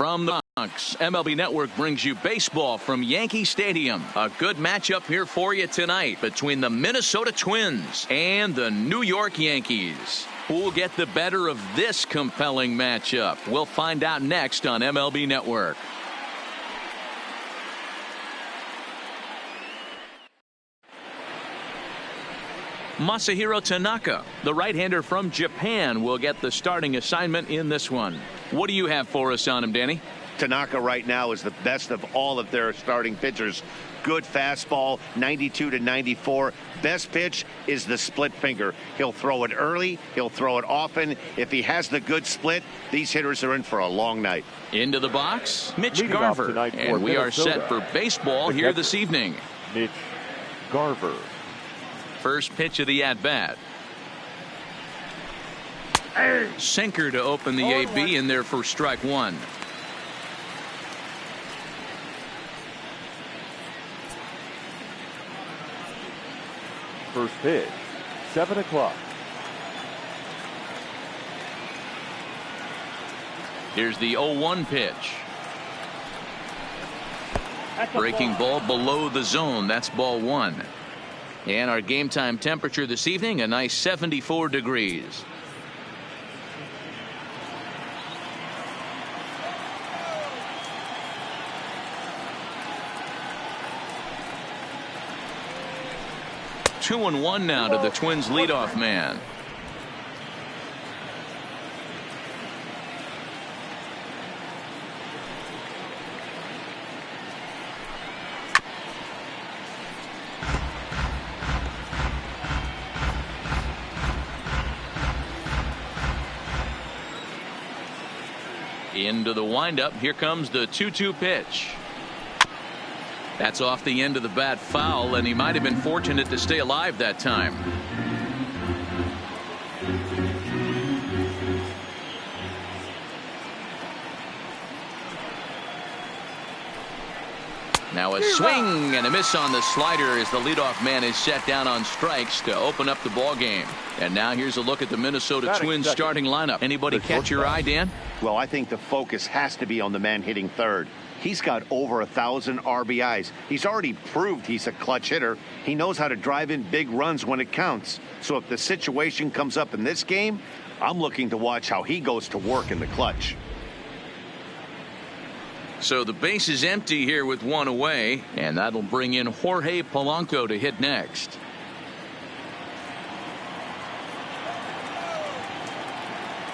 From the Bronx, MLB Network brings you baseball from Yankee Stadium. A good matchup here for you tonight between the Minnesota Twins and the New York Yankees. Who'll get the better of this compelling matchup? We'll find out next on MLB Network. Masahiro Tanaka, the right-hander from Japan, will get the starting assignment in this one. What do you have for us on him, Danny? Tanaka right now is the best of all of their starting pitchers. Good fastball, 92 to 94. Best pitch is the split finger. He'll throw it early. He'll throw it often. If he has the good split, these hitters are in for a long night. Into the box, Mitch Garver. And we are set for baseball here this evening. Mitch Garver. First pitch of the at-bat. Sinker to open the AB in there for strike one. First pitch, 7 o'clock. Here's the 0-1 pitch. Breaking ball below the zone. That's ball one. And our game time temperature this evening, a nice 74 degrees. Two and one now to the Twins leadoff man. Into the windup. Here comes the 2-2 pitch. That's off the end of the bat, foul, and he might have been fortunate to stay alive that time. Now a swing and a miss on the slider as the leadoff man is set down on strikes to open up the ball game. And now here's a look at the Minnesota Twins starting lineup. Anybody catch your eye, Dan? Well, I think the focus has to be on the man hitting third. He's got over 1,000 RBIs. He's already proved he's a clutch hitter. He knows how to drive in big runs when it counts. So if the situation comes up in this game, I'm looking to watch how he goes to work in the clutch. So the base is empty here with one away, and that'll bring in Jorge Polanco to hit next.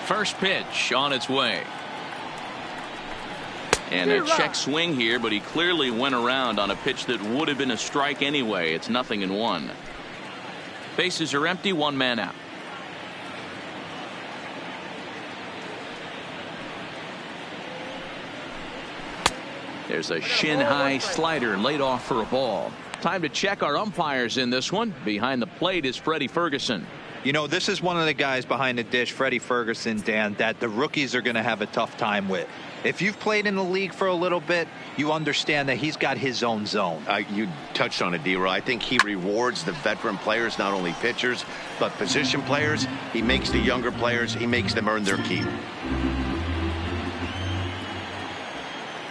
First pitch on its way. And a check swing here, but he clearly went around on a pitch that would have been a strike anyway. It's 0-1. Bases are empty, one man out. There's a shin-high slider laid off for a ball. Time to check our umpires in this one. Behind the plate is Freddie Ferguson. You know, this is one of the guys behind the dish, Freddie Ferguson, Dan, that the rookies are going to have a tough time with. If you've played in the league for a little bit, you understand that he's got his own zone. You touched on it, D-Roy. I think he rewards the veteran players, not only pitchers, but position players. He makes the younger players, he makes them earn their keep.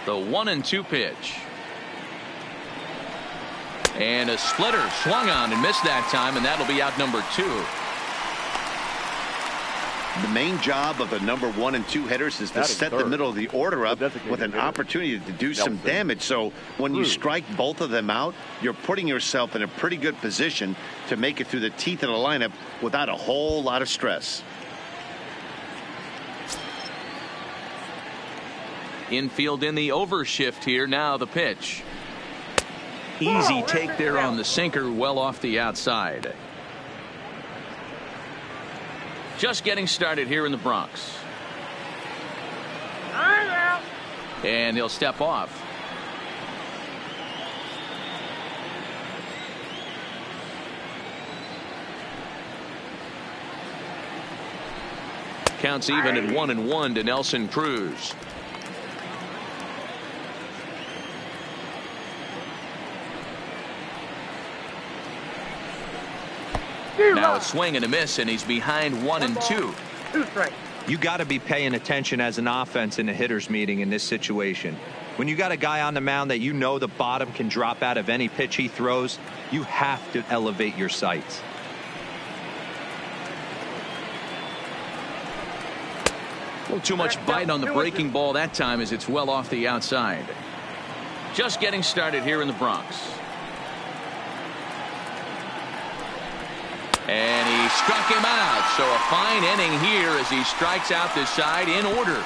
The 1-2 pitch. And a splitter swung on and missed that time, and that'll be out number 2. The main job of the number 1 and 2 hitters is to set the middle of the order up with an opportunity to do some damage. So when you strike both of them out, you're putting yourself in a pretty good position to make it through the teeth of the lineup without a whole lot of stress. Infield in the overshift here. Now the pitch. Easy take there on the sinker, well off the outside. Just getting started here in the Bronx. And he'll step off. Counts even at 1-1 to Nelson Cruz. Now a swing and a miss, and he's behind 1-2. 2 strikes. You got to be paying attention as an offense in a hitter's meeting in this situation. When you got a guy on the mound that you know the bottom can drop out of any pitch he throws, you have to elevate your sights. A little too much bite on the breaking ball that time as it's well off the outside. Just getting started here in the Bronx. And he struck him out. So a fine inning here as he strikes out this side in order.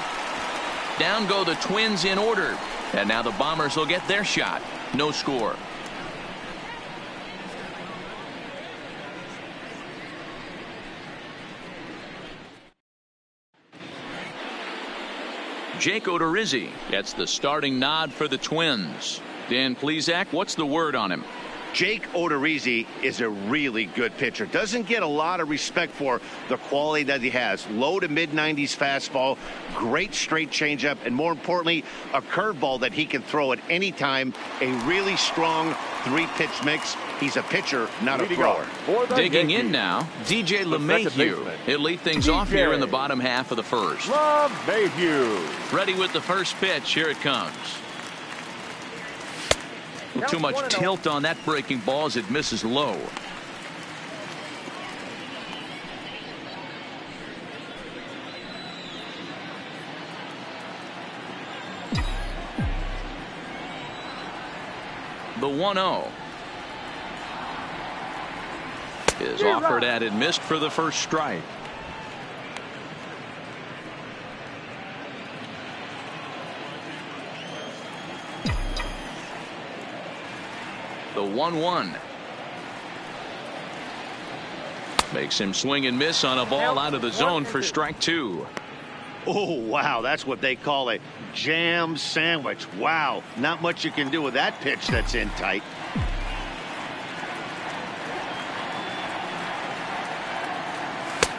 Down go the Twins in order. And now the Bombers will get their shot. No score. Jake Odorizzi gets the starting nod for the Twins. Dan Plesac, what's the word on him? Jake Odorizzi is a really good pitcher. Doesn't get a lot of respect for the quality that he has. Low to mid-90s fastball, great straight changeup, and more importantly, a curveball that he can throw at any time. A really strong three-pitch mix. He's a pitcher, not a thrower. Digging in now, DJ LeMahieu. He'll lead things off here in the bottom half of the first. LeMahieu. Ready with the first pitch. Here it comes. Too much tilt on that breaking ball as it misses low. The 1-0 is offered at and missed for the first strike. The 1-1 makes him swing and miss on a ball out of the zone for strike two. Oh, wow. That's what they call a jam sandwich. Wow. Not much you can do with that pitch that's in tight.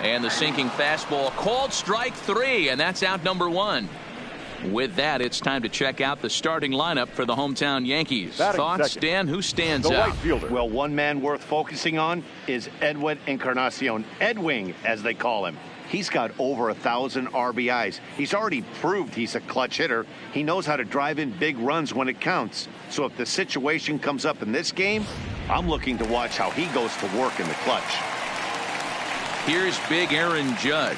And the sinking fastball called strike three, and that's out number one. With that, it's time to check out the starting lineup for the hometown Yankees. Thoughts, Dan? Who stands out? Well, one man worth focusing on is Edwin Encarnacion. Edwing, as they call him. He's got over 1,000 RBIs. He's already proved he's a clutch hitter. He knows how to drive in big runs when it counts. So if the situation comes up in this game, I'm looking to watch how he goes to work in the clutch. Here's big Aaron Judge.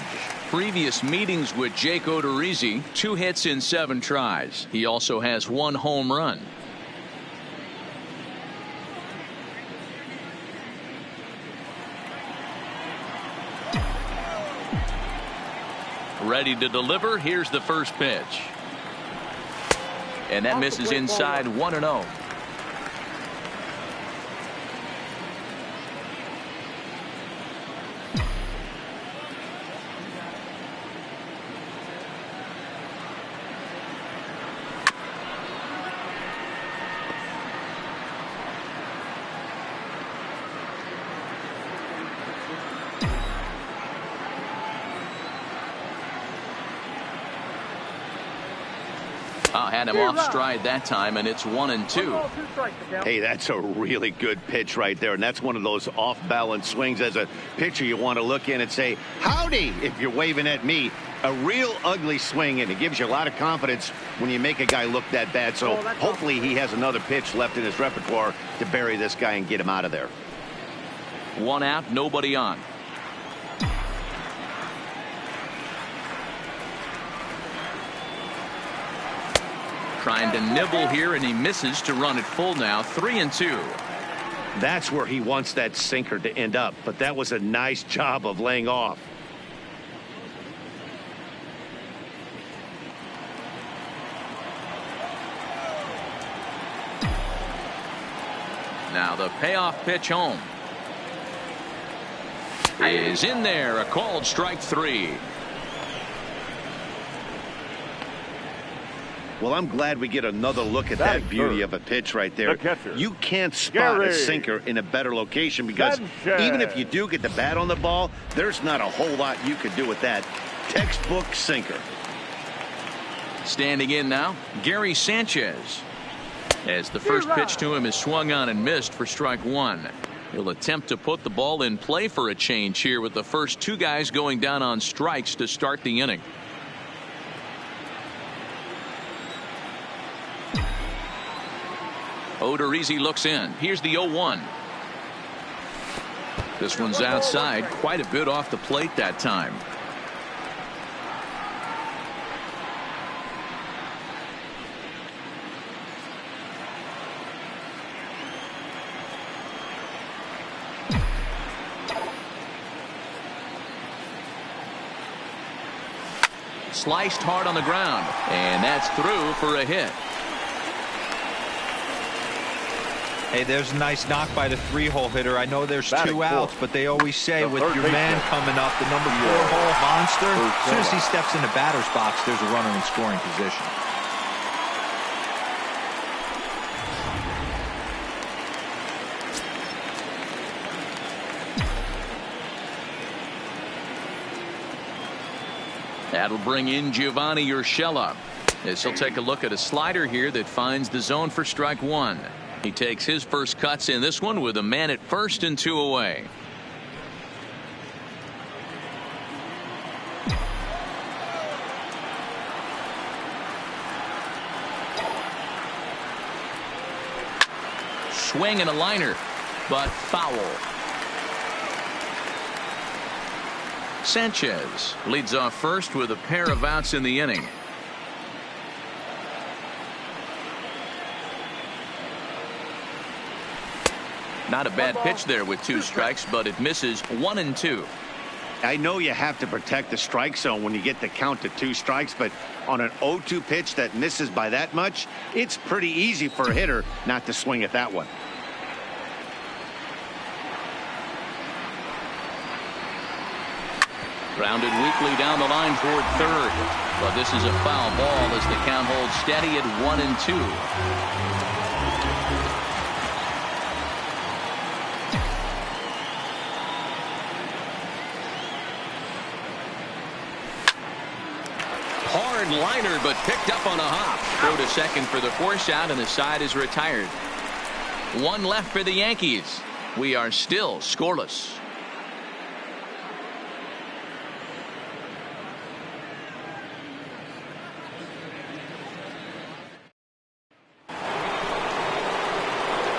Previous meetings with Jake Odorizzi, 2 hits in 7 tries. He also has 1 home run. Ready to deliver. Here's the first pitch. And that misses inside 1-0. Had him off stride that time, and it's 1-2. Hey, that's a really good pitch right there, and that's one of those off-balance swings. As a pitcher, you want to look in and say, howdy, if you're waving at me. A real ugly swing, and it gives you a lot of confidence when you make a guy look that bad. So hopefully he has another pitch left in his repertoire to bury this guy and get him out of there. 1 out, nobody on. Trying to nibble here, and he misses to run it full now. 3-2. That's where he wants that sinker to end up, but that was a nice job of laying off. Now the payoff pitch home is in there. A called strike 3. Well, I'm glad we get another look at that beauty of a pitch right there. You can't spot a sinker in a better location because even if you do get the bat on the ball, there's not a whole lot you could do with that. Textbook sinker. Standing in now, Gary Sanchez. As the first pitch to him is swung on and missed for strike 1. He'll attempt to put the ball in play for a change here with the first two guys going down on strikes to start the inning. Odorizzi looks in. Here's the 0-1. This one's outside, quite a bit off the plate that time. Sliced hard on the ground, and that's through for a hit. Hey, there's a nice knock by the 3-hole hitter. I know there's two outs, but they always say with your man coming up, the number 4-hole monster, as soon as he steps in the batter's box, there's a runner in scoring position. That'll bring in Giovanni Urshela. As he'll take a look at a slider here that finds the zone for strike one. He takes his first cuts in this one with a man at first and 2 away. Swing and a liner, but foul. Sanchez leads off first with a pair of outs in the inning. Not a bad pitch there with 2 strikes, but it misses 1 and 2. I know you have to protect the strike zone when you get the count to 2 strikes, but on an 0-2 pitch that misses by that much, it's pretty easy for a hitter not to swing at that one. Grounded weakly down the line toward third, but this is a foul ball as the count holds steady at 1 and 2. Hard liner, but picked up on a hop. Throw to second for the force out, and the side is retired. 1 left for the Yankees. We are still scoreless.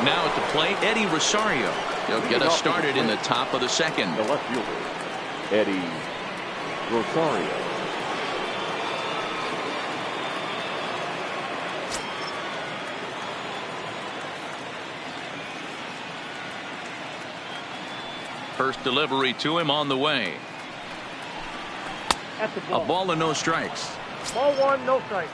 Now at the plate, Eddie Rosario. He'll get us started in the top of the second. The left fielder, Eddie Rosario. First delivery to him on the way. A ball and no strikes. Ball 1, no strikes.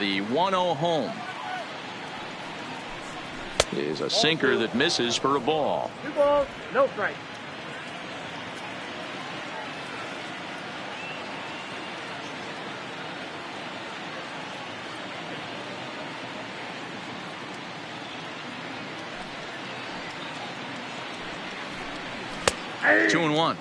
The 1-0 home is a sinker that misses for a ball. 2 balls, no strikes. Hey. 2-1.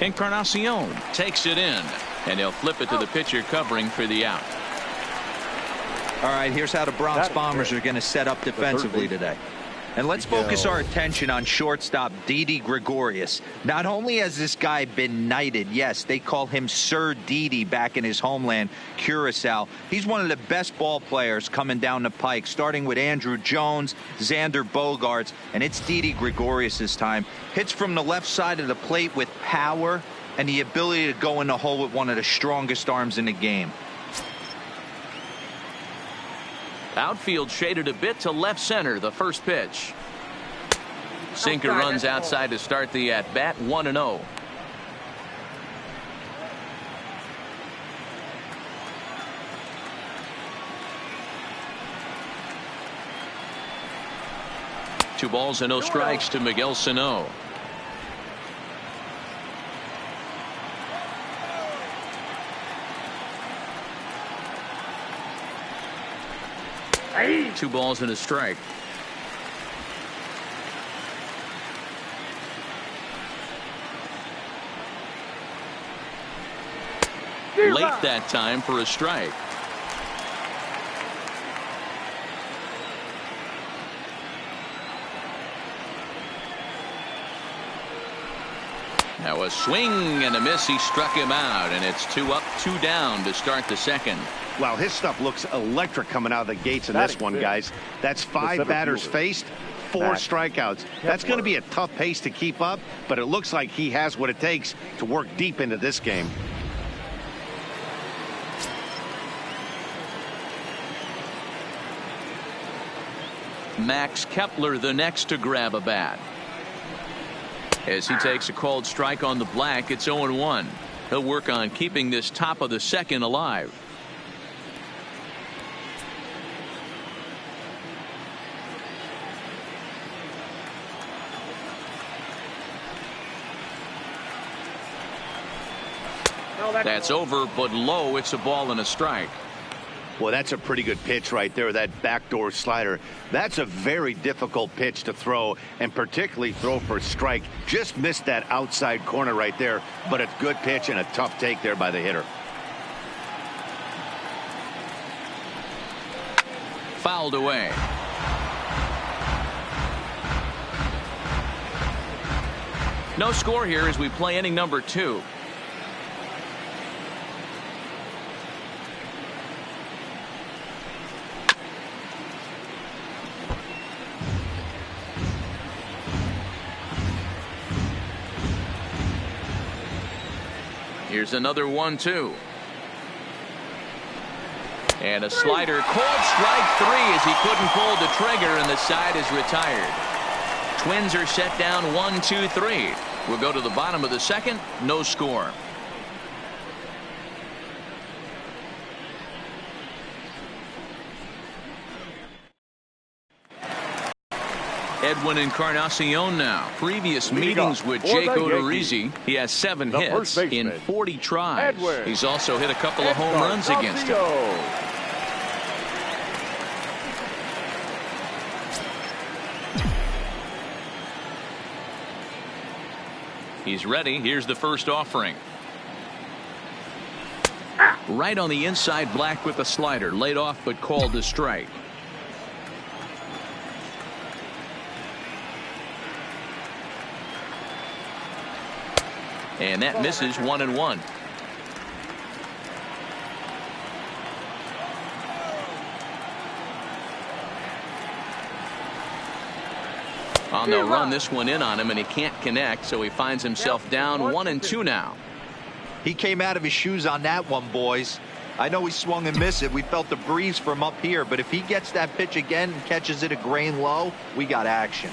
Encarnacion takes it in, and he'll flip it to the pitcher covering for the out. All right, here's how the Bronx Bombers are going to set up defensively today. And let's focus our attention on shortstop Didi Gregorius. Not only has this guy been knighted, yes, they call him Sir Didi back in his homeland, Curacao. He's one of the best ball players coming down the pike, starting with Andrew Jones, Xander Bogaerts, and it's Didi Gregorius this time. Hits from the left side of the plate with power and the ability to go in the hole with one of the strongest arms in the game. Outfield shaded a bit to left center. The first pitch. Sinker runs outside to start the at bat. 1-0. Two balls and no strikes to Miguel Sano. 2 balls and a strike. Late that time for a strike. Now a swing and a miss. He struck him out, and it's 2 up, 2 down to start the second. Wow, his stuff looks electric coming out of the gates in this one, guys. That's 5 batters faced, 4 strikeouts. That's going to be a tough pace to keep up, but it looks like he has what it takes to work deep into this game. Max Kepler the next to grab a bat. As he takes a called strike on the black, it's 0-1. He'll work on keeping this top of the second alive. That's over, but low. It's a ball and a strike. Well, that's a pretty good pitch right there, that backdoor slider. That's a very difficult pitch to throw, and particularly throw for a strike. Just missed that outside corner right there, but a good pitch and a tough take there by the hitter. Fouled away. No score here as we play inning number 2. Here's another 1-2. And a slider. Called strike 3 as he couldn't pull the trigger, and the side is retired. Twins are set down 1-2-3. We'll go to the bottom of the second. No score. Edwin Encarnacion now. Previous meetings with Jake Odorizzi. He has 7 hits in 40 tries. He's also hit a couple of home runs against him. He's ready. Here's the first offering. Right on the inside, black with a slider. Laid off but called a strike. And that misses 1-1. On the run, this one in on him, and he can't connect, so he finds himself down 1-2 now. He came out of his shoes on that one, boys. I know he swung and missed it. We felt the breeze from up here, but if he gets that pitch again and catches it a grain low, we got action.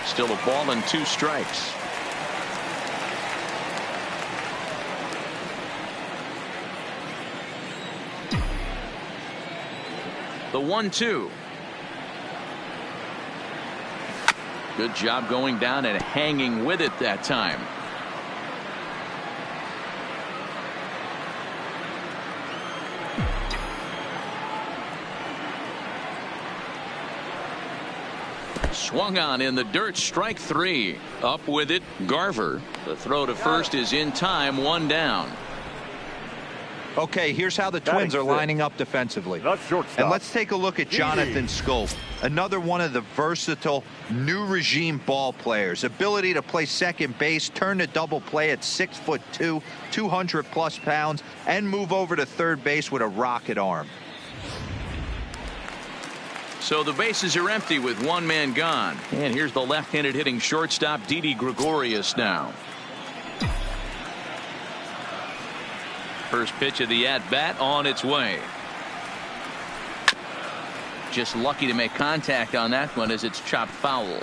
Still a ball and 2 strikes. The 1-2. Good job going down and hanging with it that time. Swung on in the dirt, strike 3. Up with it, Garver. The throw to first is in time, 1 down. Okay, here's how the Twins are lining up defensively. And let's take a look at Jonathan Scope, another one of the versatile new regime ball players. Ability to play second base, turn to double play at 6'2", 200+ pounds, and move over to third base with a rocket arm. So the bases are empty with 1 man gone. And here's the left-handed hitting shortstop, Didi Gregorius now. First pitch of the at-bat on its way. Just lucky to make contact on that one as it's chopped foul.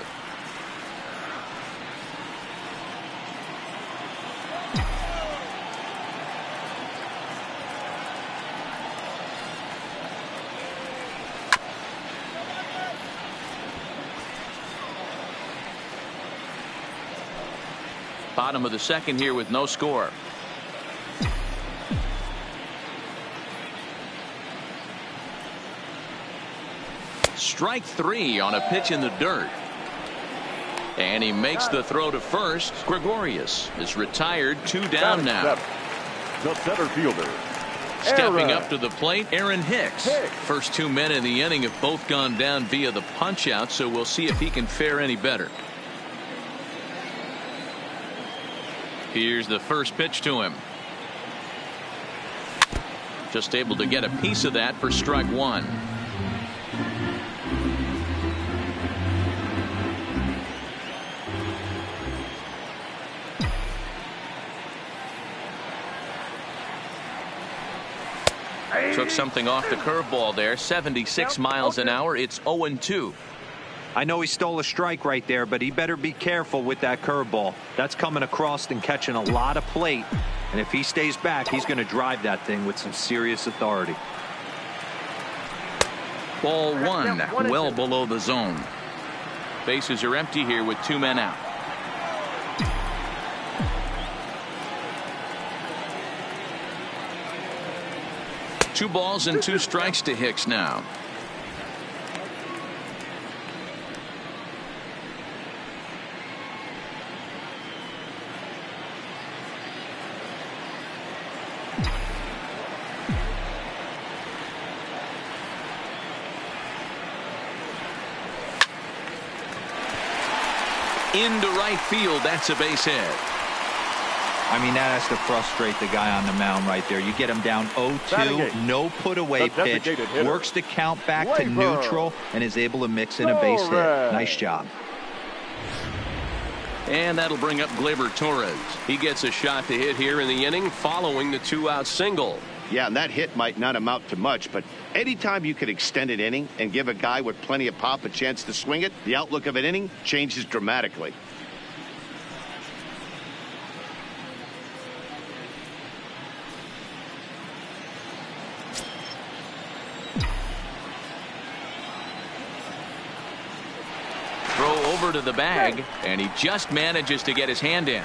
Bottom of the second here with no score. Strike 3 on a pitch in the dirt. And he makes the throw to first. Gregorius is retired. 2 down now. The center fielder. Stepping up to the plate, Aaron Hicks. First 2 men in the inning have both gone down via the punch out, so we'll see if he can fare any better. Here's the first pitch to him. Just able to get a piece of that for strike 1. Took something off the curveball there. 76 miles an hour. It's 0-2. I know he stole a strike right there, but he better be careful with that curveball. That's coming across and catching a lot of plate. And if he stays back, he's going to drive that thing with some serious authority. Ball 1, well below the zone. Bases are empty here with 2 men out. Two balls and 2 strikes to Hicks now. Into right field. That's a base hit. I mean, that has to frustrate the guy on the mound right there. You get him down 0-2, no put away pitch, works the count back to neutral, and is able to mix in a base hit. Nice job. And that'll bring up Gleyber Torres. He gets a shot to hit here in the inning following the 2-out single. Yeah, and that hit might not amount to much, but anytime you can extend an inning and give a guy with plenty of pop a chance to swing it, the outlook of an inning changes dramatically. To the bag, and he just manages to get his hand in.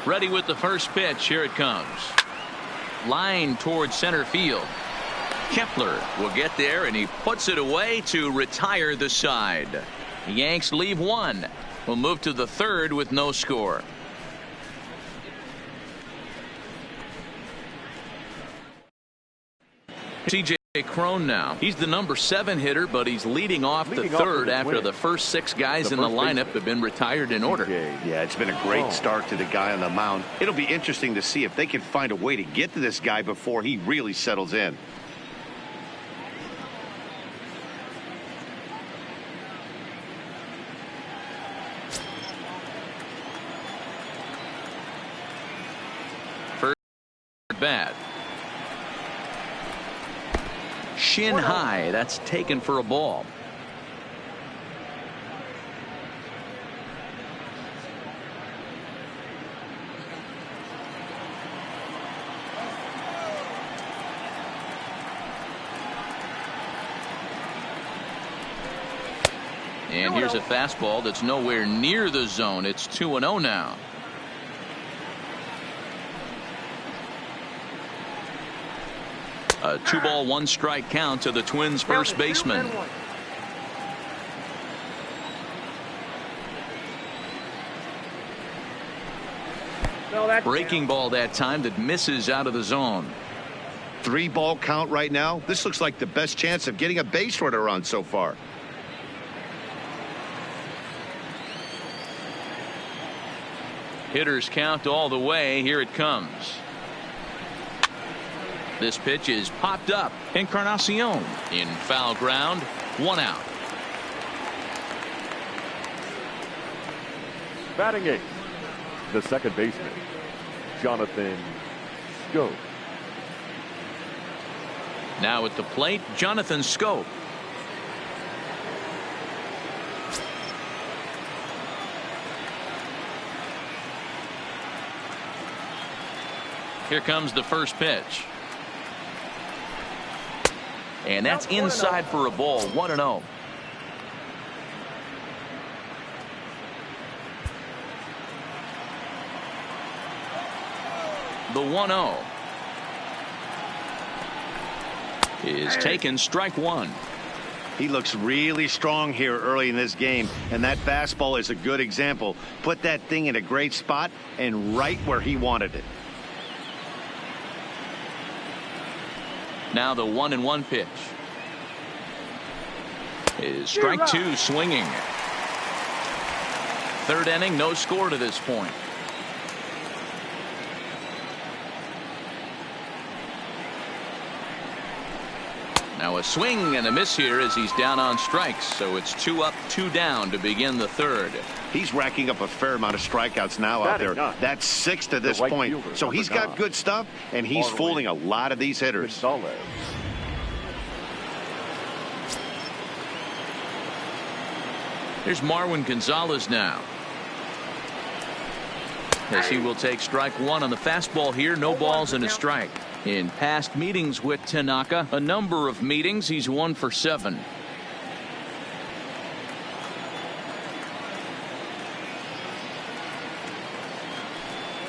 Ready with the first pitch. Here it comes. Line towards center field. Kepler will get there, and he puts it away to retire the side. The Yanks leave 1. We'll move to the 3rd with no score. C.J. Cron now. He's the number 7 hitter, but he's leading off the 3rd after the first 6 guys in the lineup have been retired in order. Yeah, it's been a great start to the guy on the mound. It'll be interesting to see if they can find a way to get to this guy before he really settles in. First bat. Shin high. That's taken for a ball. And here's a fastball that's nowhere near the zone. It's 2-0 now. A 2-ball 1-strike count to the Twins first baseman. Breaking ball that time that misses out of the zone. 3-ball count right now. This looks like the best chance of getting a base runner on so far. Hitters count all the way. Here it comes. This pitch is popped up. Encarnacion in foul ground. 1 out. Batting 8th, the second baseman, Jonathan Schoop. Now at the plate, Jonathan Schoop. Here comes the first pitch. And that's inside for a ball. 1-0. The 1-0 is taken, strike one. He looks really strong here early in this game, and that fastball is a good example. Put that thing in a great spot and right where he wanted it. Now the 1-1 pitch is strike two, swinging. Third inning, no score to this point. Now a swing and a miss here as he's down on strikes, so it's 2 up, 2 down to begin the third. He's racking up a fair amount of strikeouts now out there. That's 6 to this point. So he's got good stuff, and he's fooling a lot of these hitters. Here's Marwin Gonzalez now, as he will take strike one on the fastball here. No balls and a strike. In past meetings with Tanaka, a number of meetings, he's 1 for 7.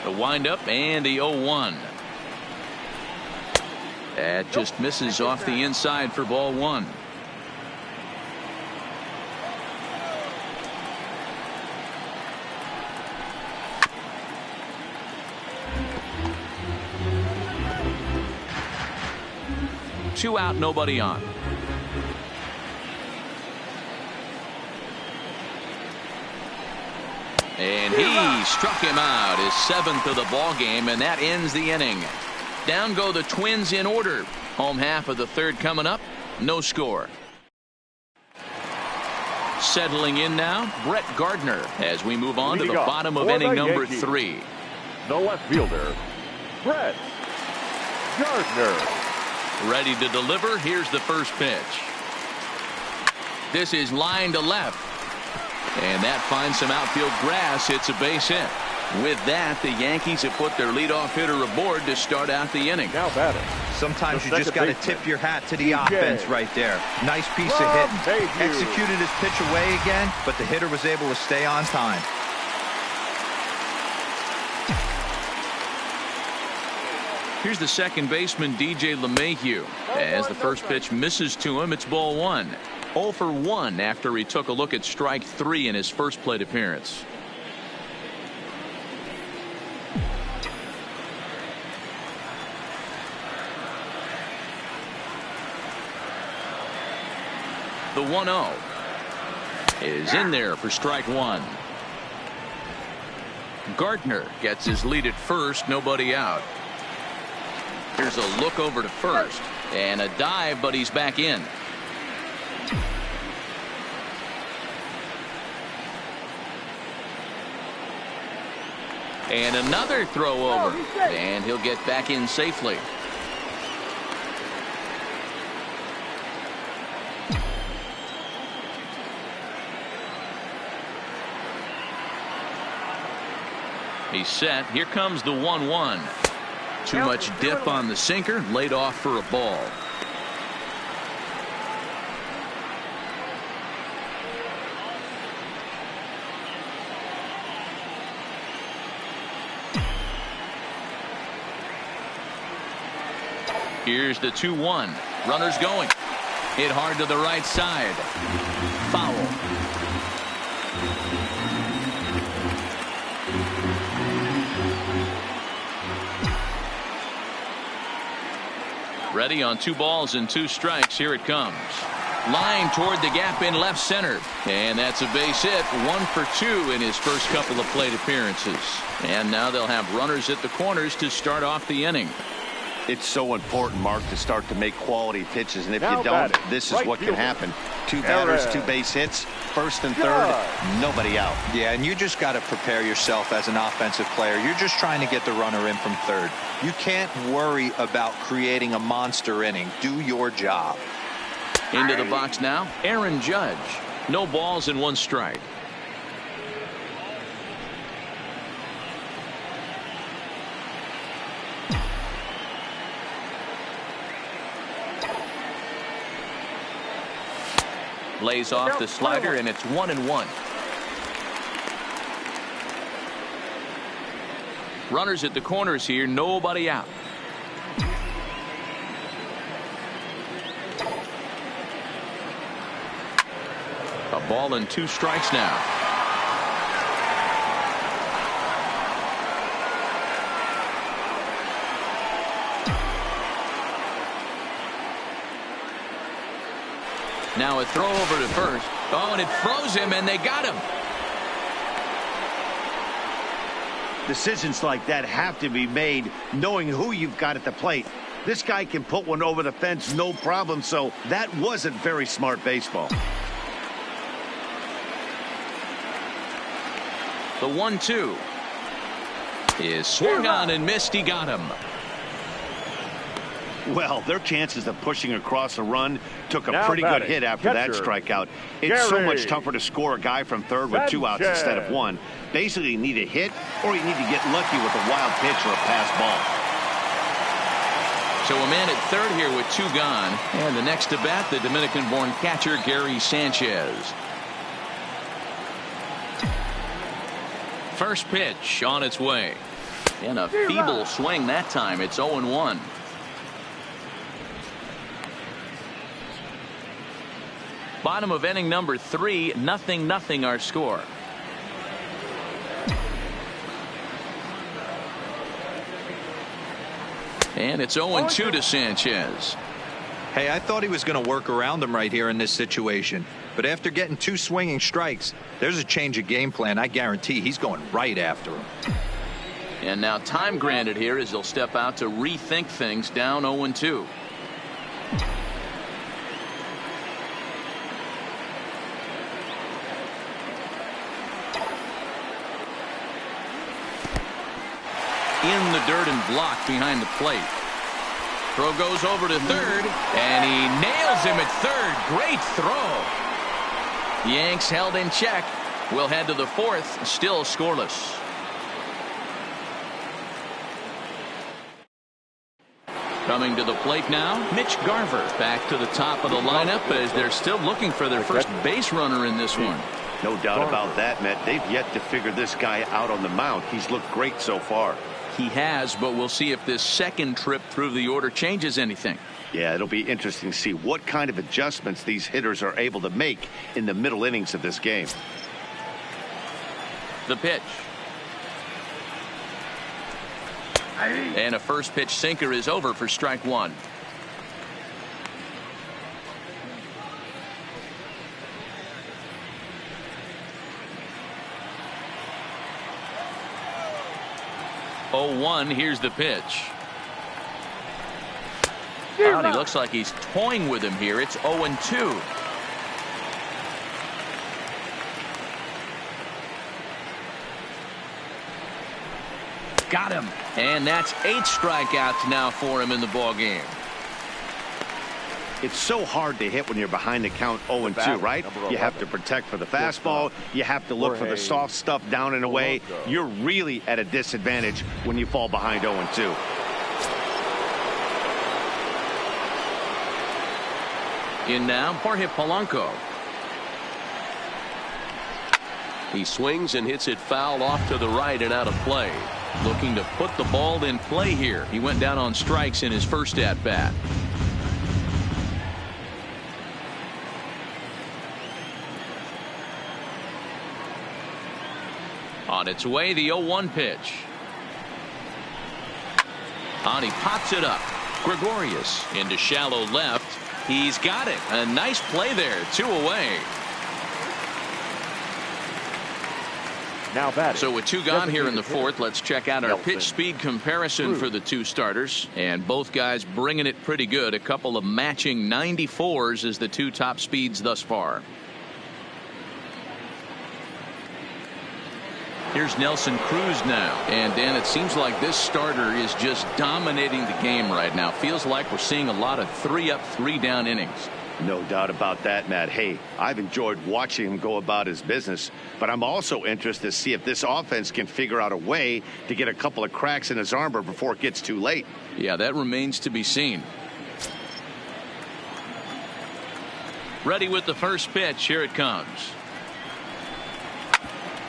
The windup and the 0-1. That just misses off the inside for ball one. Two out, nobody on. And he struck him out, his 7th of the ball game, and that ends the inning. Down go the Twins in order. Home half of the third coming up. No score. Settling in now, Brett Gardner, as we move on to the bottom of inning number 3. The left fielder, Brett Gardner. Ready to deliver. Here's the first pitch. This is line to left, and that finds some outfield grass. Hits a base hit. With that, the Yankees have put their leadoff hitter aboard to start out the inning. Now batting. Sometimes you just got to tip your hat to the offense right there. Nice piece of hitting. Executed his pitch away again, but the hitter was able to stay on time. Here's the second baseman, DJ LeMahieu. As the first pitch misses to him, it's ball one. 0 for 1 after he took a look at strike 3 in his first plate appearance. The 1-0 is in there for strike one. Gardner gets his lead at first, nobody out. Here's a look over to first and a dive, but he's back in. And another throw over, and he'll get back in safely. He's set. Here comes the 1-1. Too much dip on the sinker, laid off for a ball. Here's the 2-1. Runners going. Hit hard to the right side. Foul. Ready on 2 balls and 2 strikes. Here it comes. Line toward the gap in left center. And that's a base hit. 1 for 2 in his first couple of plate appearances. And now they'll have runners at the corners to start off the inning. It's so important, Mark, to start to make quality pitches, and if you don't, this is what can happen. 2 batters, 2 base hits, first and third, nobody out. Yeah, and you just got to prepare yourself as an offensive player. You're just trying to get the runner in from third. You can't worry about creating a monster inning. Do your job. Into the box now, Aaron Judge. No balls and 1 strike. Lays off the slider, and it's 1-1. Runners at the corners here, nobody out. A ball and 2 strikes now. Now a throw over to first. Oh, and it froze him, and they got him. Decisions like that have to be made knowing who you've got at the plate. This guy can put one over the fence, no problem, so that wasn't very smart baseball. The 1-2 is swung on and missed. He got him. Well, their chances of pushing across a run took a Now pretty good batting, hit after that catcher, strikeout. It's so Gary. much tougher to score a guy from third with 2 outs Sanchez. instead of 1. Basically, you need a hit or you need to get lucky with a wild pitch or a pass ball. So a man at third here with 2 gone. And the next to bat, the Dominican-born catcher, Gary Sanchez. First pitch on its way. And a feeble swing that time. It's 0-1. Bottom of inning number 3, 0-0 our score. And it's 0-2 to Sanchez. Hey, I thought he was going to work around him right here in this situation. But after getting 2 swinging strikes, there's a change of game plan. I guarantee he's going right after him. And now time granted here as he'll step out to rethink things, down 0-2. In the dirt and blocked behind the plate. Throw goes over to third, and he nails him at third. Great throw. The Yanks held in check. We'll head to the 4th, still scoreless. Coming to the plate now, Mitch Garver back to the top of the lineup as they're still looking for their first base runner in this one. No doubt about that, Matt. They've yet to figure this guy out on the mound. He's looked great so far. He has, but we'll see if this second trip through the order changes anything. Yeah, it'll be interesting to see what kind of adjustments these hitters are able to make in the middle innings of this game. The pitch. And a first pitch sinker is over for strike 1. Here's the pitch. Oh, he looks like he's toying with him here. It's 0-2. Got him. And that's 8 strikeouts now for him in the ball game. It's so hard to hit when you're behind the count 0-2, right? You have to protect for the fastball. You have to look for the soft stuff down and away. You're really at a disadvantage when you fall behind 0-2. In now, Jorge Polanco. He swings and hits it foul off to the right and out of play. Looking to put the ball in play here. He went down on strikes in his first at bat. On its way, the 0-1 pitch. On, he pops it up. Gregorius into shallow left. He's got it. A nice play there. 2 away. Now batting. So with 2 gone here in the 4th, let's check out our pitch speed comparison for the 2 starters. And both guys bringing it pretty good. A couple of matching 94s as the 2 top speeds thus far. Here's Nelson Cruz now. And Dan, it seems like this starter is just dominating the game right now. Feels like we're seeing a lot of 3-up, 3-down innings. No doubt about that, Matt. Hey, I've enjoyed watching him go about his business, but I'm also interested to see if this offense can figure out a way to get a couple of cracks in his armor before it gets too late. Yeah, that remains to be seen. Ready with the first pitch. Here it comes.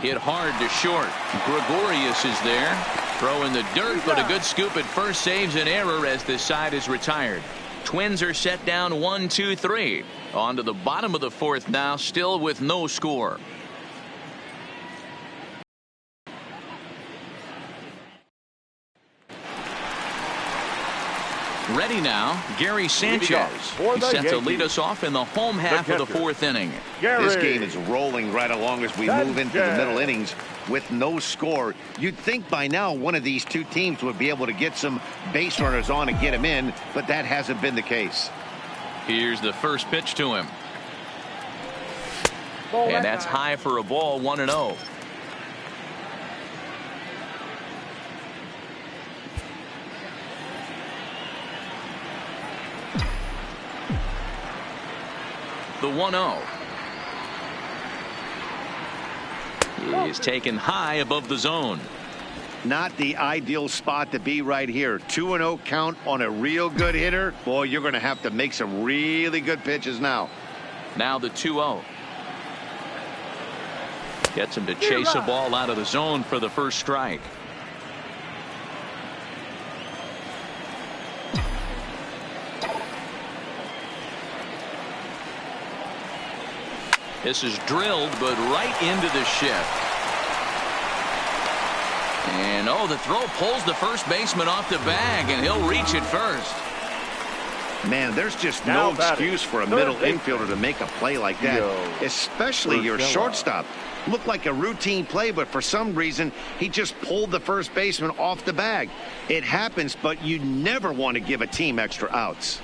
Hit hard to short. Gregorius is there. Throw in the dirt, but a good scoop at first saves an error as this side is retired. Twins are set down 1-2-3. On to the bottom of the fourth now, still with no score. Ready now, Gary Sanchez. He's set to lead us off in the home half of the fourth inning. This game is rolling right along as we move into the middle innings with no score. You'd think by now one of these two teams would be able to get some base runners on and get him in, but that hasn't been the case. Here's the first pitch to him. And that's high for a ball, 1-0. The 1-0 is taken high above the zone. Not the ideal spot to be right here. 2-0 count on a real good hitter. Boy, you're going to have to make some really good pitches now. Now the 2-0 gets him to chase a ball out of the zone for the first strike. This is drilled, but right into the shift. And the throw pulls the first baseman off the bag, and he'll reach it first. Man, there's just no excuse for a middle infielder to make a play like that, especially your shortstop. Looked like a routine play, but for some reason, he just pulled the first baseman off the bag. It happens, but you never want to give a team extra outs.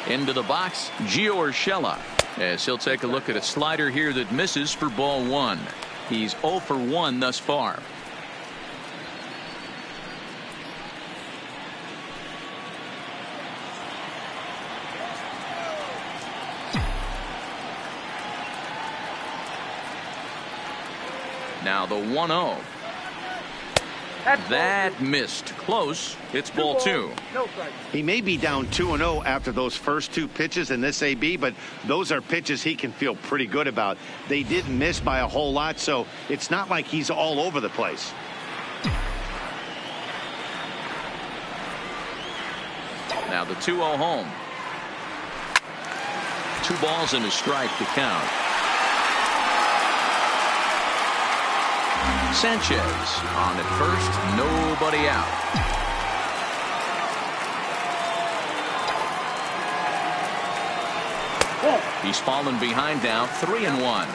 Into the box, Gio Urshela, as he'll take a look at a slider here that misses for ball 1. He's 0 for 1 thus far. Now the 1-0. That missed. Close. It's ball 2. He may be down 2-0 after those first two pitches in this AB, but those are pitches he can feel pretty good about. They didn't miss by a whole lot, so it's not like he's all over the place. Now the 2-0 home. 2 balls and a strike to count. Sanchez on at first, nobody out. He's fallen behind now, 3-1.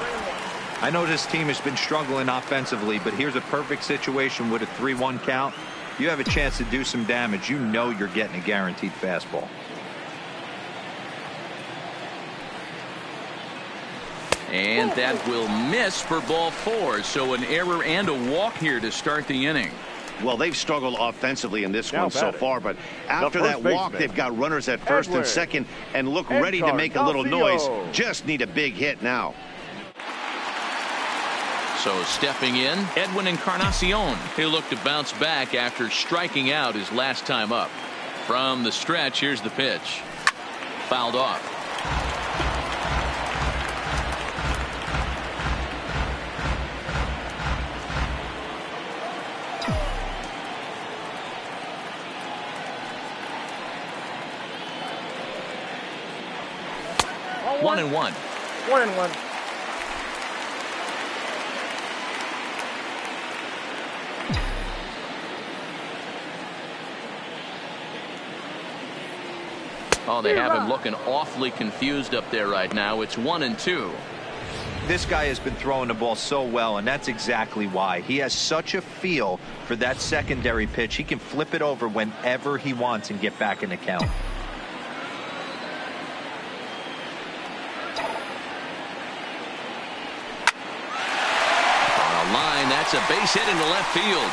I know this team has been struggling offensively, but here's a perfect situation with a 3-1 count. You have a chance to do some damage. You know you're getting a guaranteed fastball. And that will miss for ball 4. So an error and a walk here to start the inning. Well, they've struggled offensively in this one so far, but after that walk, they've got runners at first and second and look ready to make a little noise. Just need a big hit now. So stepping in, Edwin Encarnacion. He'll look to bounce back after striking out his last time up. From the stretch, here's the pitch. Fouled off. One and one. 1-1. Oh, they have him looking awfully confused up there right now. It's 1-2. This guy has been throwing the ball so well, and that's exactly why. He has such a feel for that secondary pitch. He can flip it over whenever he wants and get back in the count. That's a base hit into left field.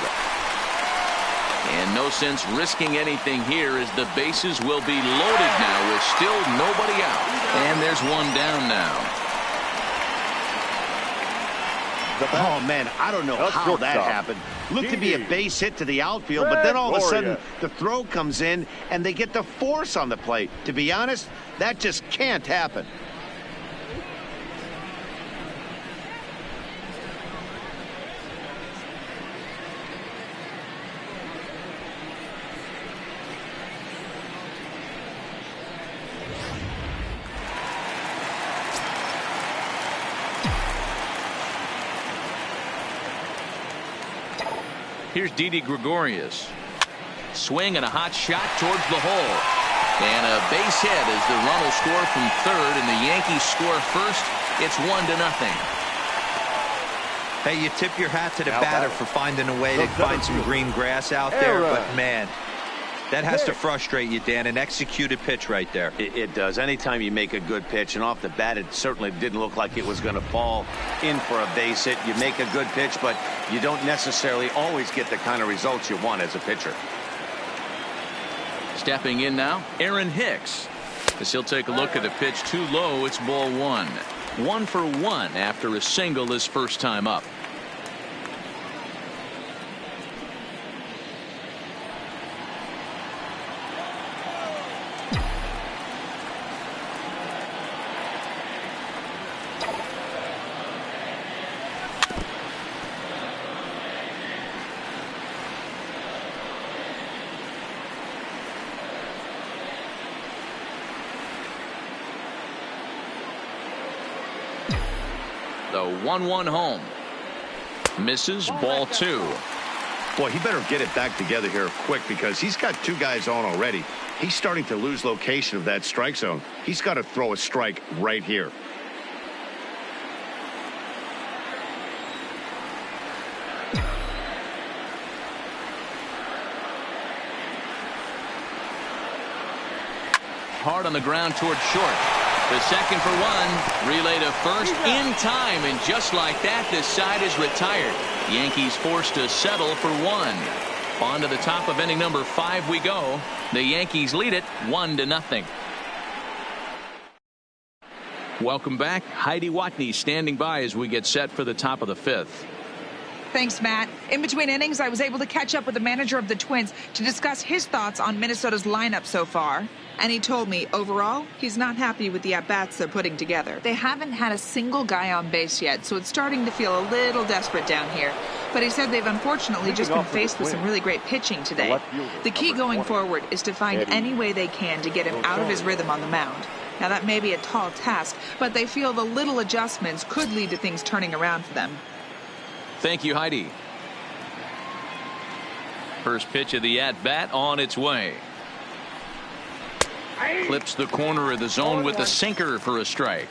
And no sense risking anything here as the bases will be loaded now with still nobody out. And there's one down now. Oh, man, I don't know how that happened. Looked to be a base hit to the outfield, but then all of a sudden the throw comes in and they get the force on the plate. To be honest, that just can't happen. Here's Didi Gregorius. Swing and a hot shot towards the hole. And a base hit as the run will score from third and the Yankees score first. It's 1-0. Hey, you tip your hat to the batter for finding a way to find some green grass out there, but man, that has to frustrate you, Dan. An executed pitch right there. It does. Anytime you make a good pitch, and off the bat, it certainly didn't look like it was going to fall in for a base hit. You make a good pitch, but you don't necessarily always get the kind of results you want as a pitcher. Stepping in now, Aaron Hicks. As he'll take a look at a pitch too low, it's ball one. 1 for 1 after a single his first time up. The 1-1 home. Misses, ball 2. Boy, he better get it back together here quick because he's got 2 guys on already. He's starting to lose location of that strike zone. He's got to throw a strike right here. Hard on the ground towards short. The second for 1. Relay to first in time, and just like that, this side is retired. Yankees forced to settle for 1. On to the top of inning number 5 we go. The Yankees lead it 1-0. Welcome back. Heidi Watney standing by as we get set for the top of the 5th. Thanks, Matt. In between innings, I was able to catch up with the manager of the Twins to discuss his thoughts on Minnesota's lineup so far. And he told me, overall, he's not happy with the at-bats they're putting together. They haven't had a single guy on base yet, so it's starting to feel a little desperate down here. But he said they've unfortunately just been faced with some really great pitching today. The key going forward is to find any way they can to get him out of his rhythm on the mound. Now, that may be a tall task, but they feel the little adjustments could lead to things turning around for them. Thank you, Heidi. First pitch of the at-bat on its way. Clips the corner of the zone with a sinker for a strike.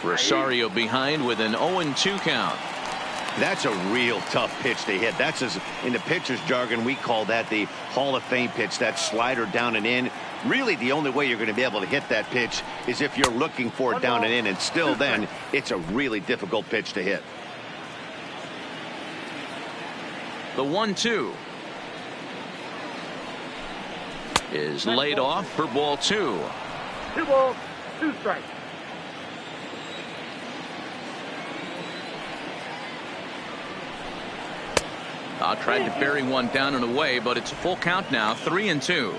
Rosario behind with an 0-2 count. That's a real tough pitch to hit. That's, as in the pitcher's jargon, we call that the Hall of Fame pitch, that slider down and in. Really, the only way you're going to be able to hit that pitch is if you're looking for it down and in, and still then, it's a really difficult pitch to hit. The 1-2 is laid off for ball 2. 2 balls, 2 strikes. Tried to bury one down and away, but it's a full count now, 3-2.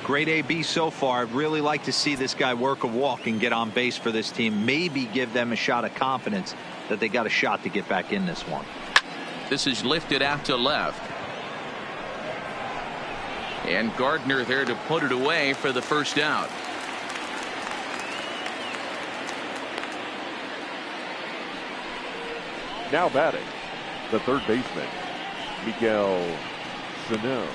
Great AB so far. I'd really like to see this guy work a walk and get on base for this team. Maybe give them a shot of confidence that they got a shot to get back in this one. This is lifted out to left. And Gardner there to put it away for the first out. Now batting, the third baseman, Miguel Sano.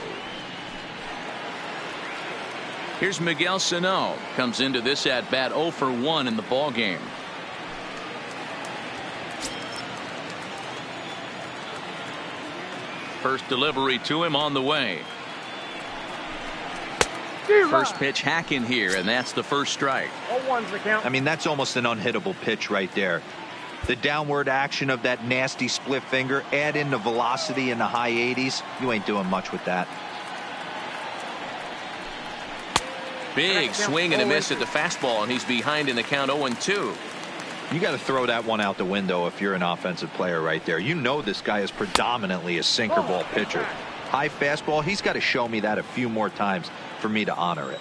Here's Miguel Sano. Comes into this at bat 0 for 1 in the ball game. First delivery to him on the way. First pitch hack in here, and that's the first strike. 0-1's the count. I mean, that's almost an unhittable pitch right there. The downward action of that nasty split finger, add in the velocity in the high 80s, you ain't doing much with that. Big swing and a miss at the fastball, and he's behind in the count 0-2. You got to throw that one out the window if you're an offensive player right there. You know this guy is predominantly a sinker ball pitcher. High fastball, he's got to show me that a few more times for me to honor it.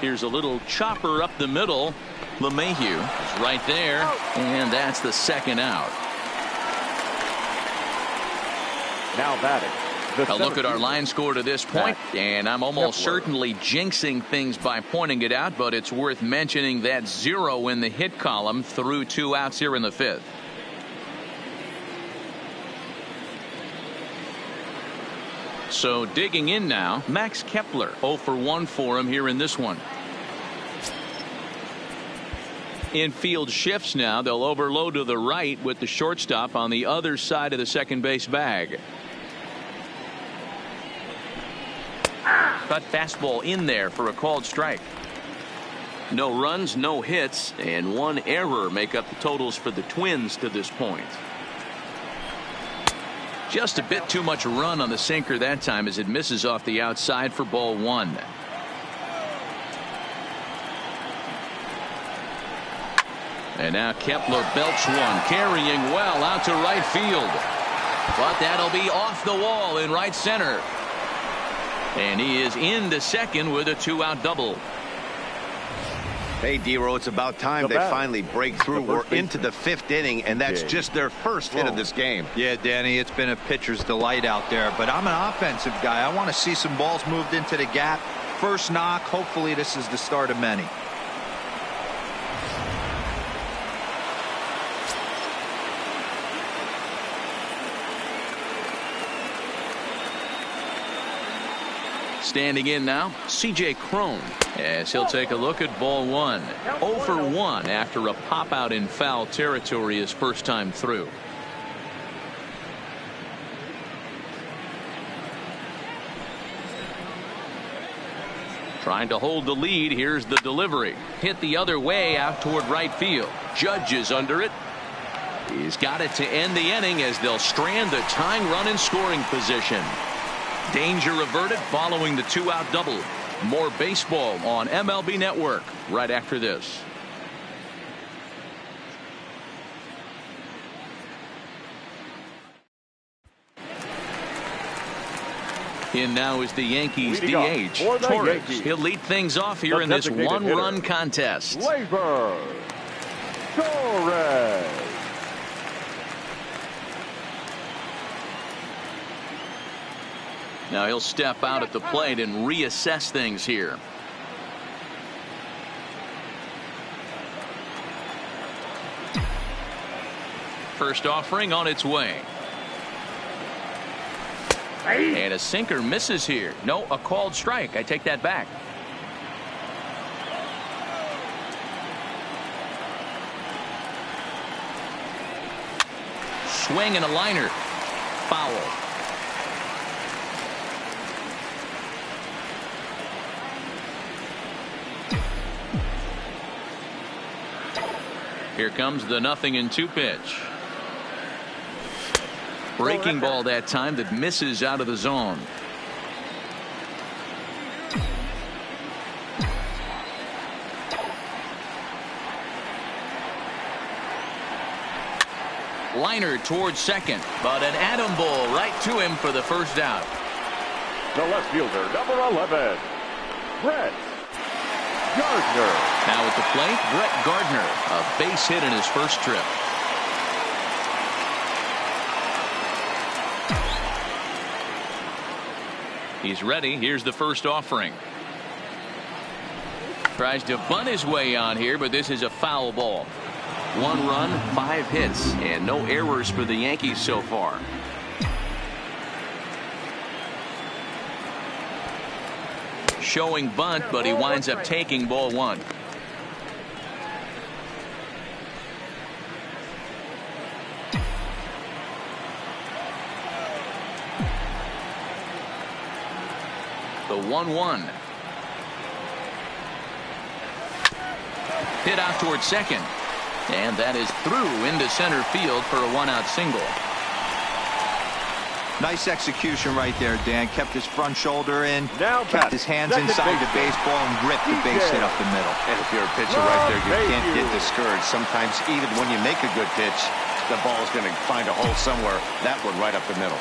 Here's a little chopper up the middle. LeMahieu is right there, and that's the second out. Now batting. A look at our line score to this point, and I'm almost certainly jinxing things by pointing it out, but it's worth mentioning that 0 in the hit column through 2 outs here in the 5th. So digging in now, Max Kepler, 0 for 1 for him here in this one. Infield shifts now. They'll overload to the right with the shortstop on the other side of the second base bag. Cut fastball in there for a called strike. No runs, no hits, and 1 error make up the totals for the Twins to this point. Just a bit too much run on the sinker that time as it misses off the outside for ball 1. And now Kepler belts one, carrying well out to right field. But that'll be off the wall in right center. And he is into second with a 2-out double. Hey, D-Row, it's about time they finally break through. We're into the 5th inning, and that's just their first hit of this game. Yeah, Danny, it's been a pitcher's delight out there, but I'm an offensive guy. I want to see some balls moved into the gap. First knock. Hopefully this is the start of many. Standing in now, C.J. Crone, as he'll take a look at ball 1. 0 for 1 after a pop out in foul territory his first time through. Trying to hold the lead. Here's the delivery. Hit the other way out toward right field. Judge is under it. He's got it to end the inning as they'll strand the tying run in scoring position. Danger averted following the 2-out double. More baseball on MLB Network right after this. In now is the Yankees DH, Torres. He'll lead things off here in this 1-run contest. Torres. Now he'll step out at the plate and reassess things here. First offering on its way. And a sinker misses here. No, a called strike. I take that back. Swing and a liner. Foul. Here comes the 0-2 pitch. Breaking ball that time that misses out of the zone. Liner towards second, but an atom ball right to him for the first out. The left fielder, number 11, Brett Gardner. Now at the plate, Brett Gardner, a base hit in his first trip. He's ready. Here's the first offering. Tries to bunt his way on here, but this is a foul ball. 1 run, 5 hits, and no errors for the Yankees so far. Showing bunt, but he winds up taking ball 1. The 1-1. Hit out towards second. And that is through into center field for a one-out single. Nice execution right there, Dan. Kept his front shoulder in, Now kept his hands inside the baseball, and ripped the base hit up the middle. And if you're a pitcher right there, you can't get discouraged. Sometimes even when you make a good pitch, the ball's going to find a hole somewhere. That one right up the middle.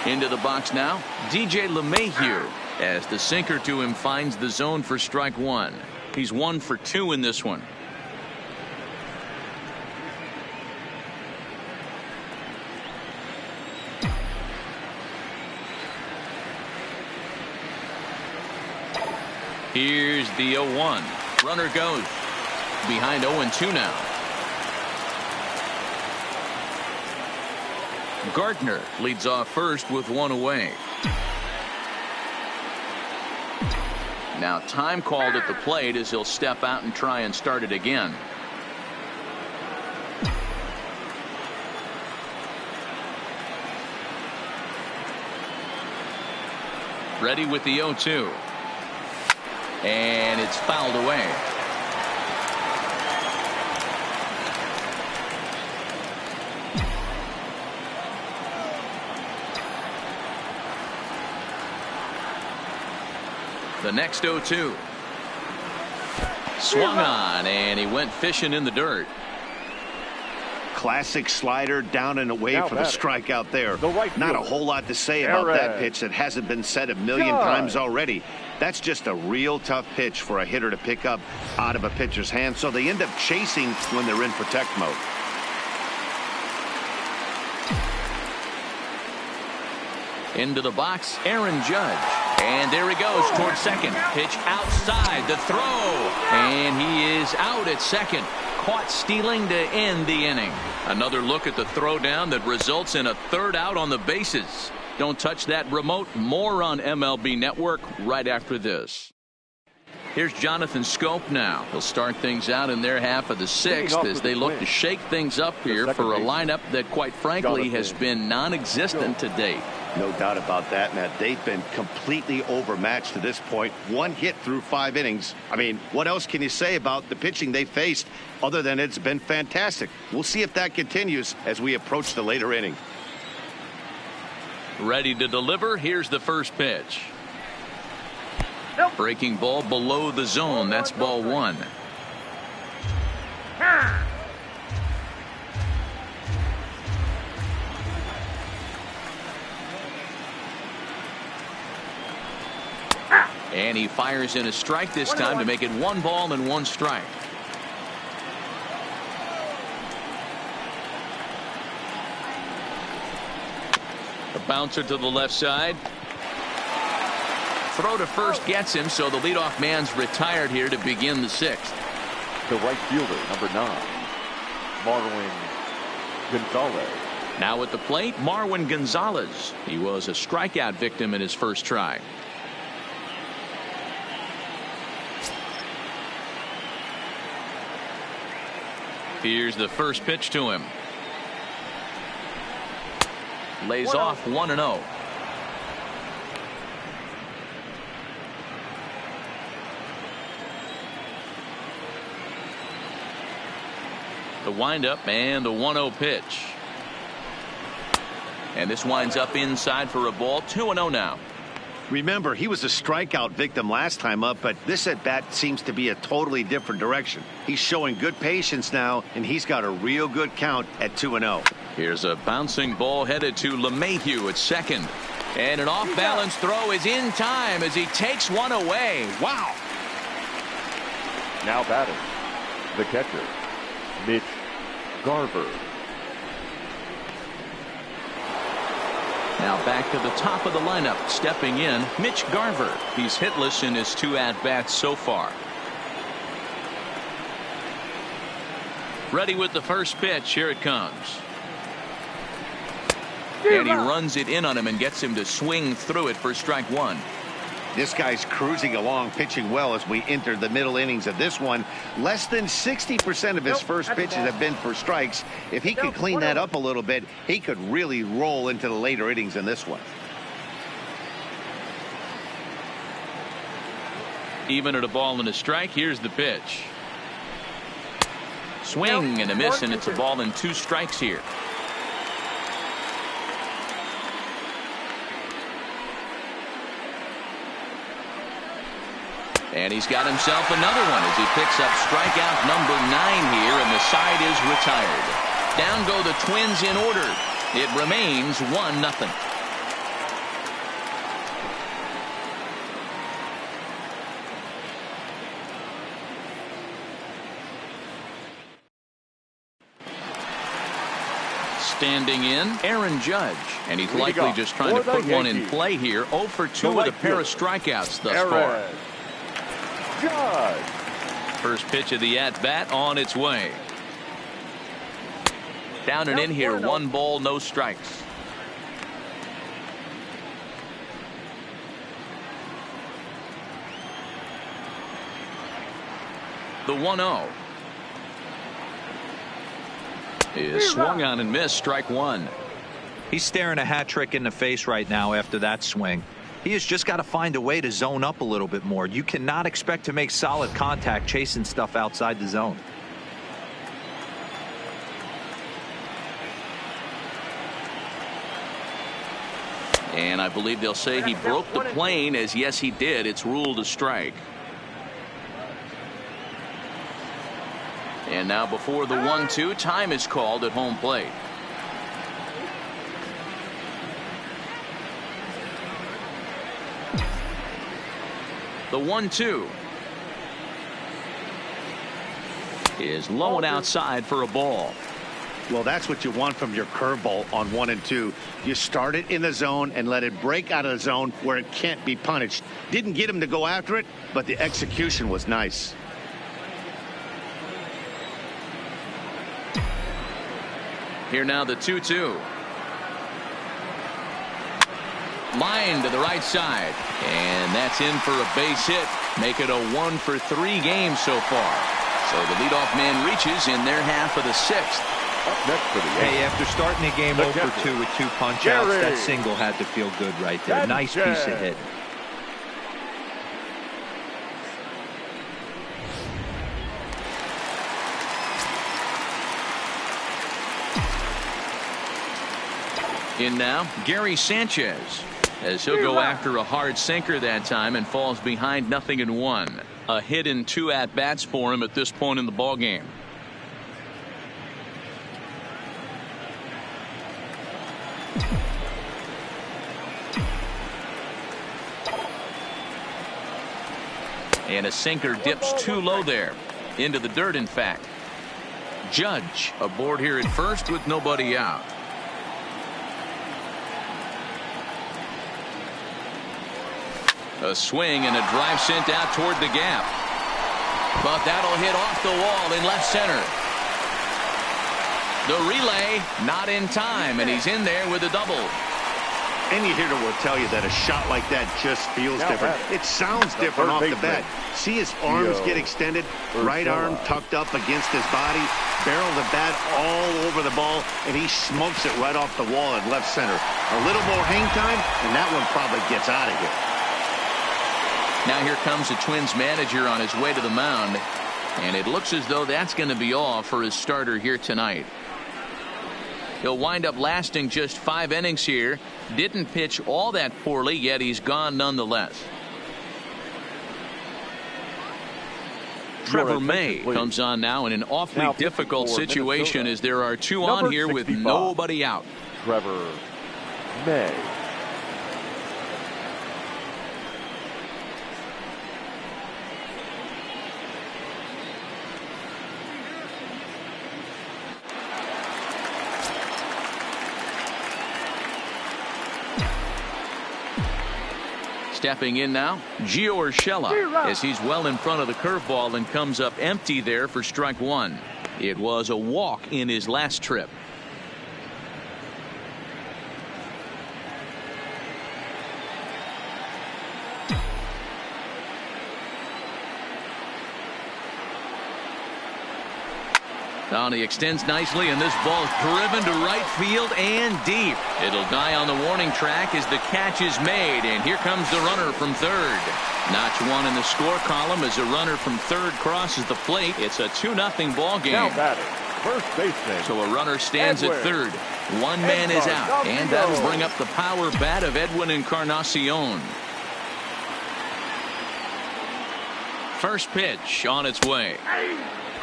Into the box now, DJ LeMahieu, as the sinker to him finds the zone for strike one. He's 1 for 2 in this one. Here's the 0-1. Runner goes. Behind 0-2 now. Gardner leads off first with one away. Now time called at the plate as he'll step out and try and start it again. Ready with the 0-2. And it's fouled away. The next 0-2. Swung on, and he went fishing in the dirt. Classic slider down and away for the strikeout there. Not a whole lot to say about that pitch that hasn't been said a million times already. That's just a real tough pitch for a hitter to pick up out of a pitcher's hand, so they end up chasing when they're in protect mode. Into the box, Aaron Judge. And there he goes towards second. Pitch outside, the throw. And he is out at second. Caught stealing to end the inning. Another look at the throwdown that results in a third out on the bases. Don't touch that remote. More on MLB Network right after this. Here's Jonathan Scope now. He'll start things out in their half of the sixth as they look to shake things up here for a lineup that, quite frankly, has been non-existent to date. No doubt about that, Matt. They've been completely overmatched to this point. One hit through 5 innings. I mean, what else can you say about the pitching they faced other than it's been fantastic? We'll see if that continues as we approach the later inning. Ready to deliver. Here's the first pitch. Breaking ball below the zone. That's ball 1. And he fires in a strike this time to make it 1 ball and 1 strike. The bouncer to the left side. Throw to first gets him, so the leadoff man's retired here to begin the 6th. The right fielder, number 9, Marwin Gonzalez. Now at the plate, Marwin Gonzalez. He was a strikeout victim in his first try. Here's the first pitch to him. Lays off 1-0. The windup and the 1-0 pitch. And this winds up inside for a ball. 2-0 now. Remember, he was a strikeout victim last time up, but this at-bat seems to be a totally different direction. He's showing good patience now, and he's got a real good count at 2-0. Here's a bouncing ball headed to LeMahieu at second. And an off-balance throw is in time as he takes one away. Wow. Now batting, the catcher, Mitch Garver. Now back to the top of the lineup. Stepping in, Mitch Garver. He's hitless in his 2 at-bats so far. Ready with the first pitch. Here it comes. And he runs it in on him and gets him to swing through it for strike 1. This guy's cruising along, pitching well as we enter the middle innings of this one. Less than 60% of his first pitches have been for strikes. If he could clean that up a little bit, he could really roll into the later innings in this one. Even at a ball and a strike, here's the pitch. Swing and a miss, and it's a ball and 2 strikes here. And he's got himself another one as he picks up strikeout number 9 here, and the side is retired. Down go the Twins in order. It remains 1-0. Standing in, Aaron Judge, and he's likely just trying to put one in play here. 0 for 2 with a pair of strikeouts thus far. Judge. First pitch of the at-bat on its way. Down and in here, 1 ball, no strikes. The 1-0 is swung on and missed. Strike 1. He's staring a hat trick in the face right now after that swing. He has just got to find a way to zone up a little bit more. You cannot expect to make solid contact chasing stuff outside the zone. And I believe they'll say he broke the plane, as yes he did. It's ruled a strike. And now before the 1-2, time is called at home plate. The 1-2 is low and outside for a ball. Well, that's what you want from your curveball on 1 and 2. You start it in the zone and let it break out of the zone where it can't be punished. Didn't get him to go after it, but the execution was nice. Here now the 2-2. Line to the right side, and that's in for a base hit. Make it a 1 for 3 games so far. So the leadoff man reaches in their half of the 6th. Up next for the Yankees. Hey, after starting the game 0 for 2 with 2 punch-outs, that single had to feel good right there. Nice piece of hit. In now, Gary Sanchez, as he'll go after a hard sinker that time and falls behind 0-1. A hit in 2 at-bats for him at this point in the ballgame. And a sinker dips too low there. Into the dirt, in fact. Judge aboard here at first with nobody out. A swing and a drive sent out toward the gap. But that'll hit off the wall in left center. The relay not in time, and he's in there with a double. Any hitter will tell you that a shot like that just feels different. It sounds different off the bat. See his arms get extended, right arm tucked up against his body, barrel the bat all over the ball, and he smokes it right off the wall in left center. A little more hang time, and that one probably gets out of here. Now here comes the Twins manager on his way to the mound, and it looks as though that's going to be all for his starter here tonight. He'll wind up lasting just 5 innings here. Didn't pitch all that poorly, yet he's gone nonetheless. Trevor May comes on now in an awfully difficult situation as there are 2 on here with nobody out. Trevor May. Stepping in now, Gio Urshela, as he's well in front of the curveball and comes up empty there for strike 1. It was a walk in his last trip. Oh, and he extends nicely, and this ball is driven to right field and deep. It'll die on the warning track as the catch is made, and here comes the runner from third. Notch one in the score column as a runner from third crosses the plate. It's a 2-0 ball game. Now batting, first baseman. So a runner stands at third. One man is out, and that'll bring up the power bat of Edwin Encarnacion. First pitch on its way.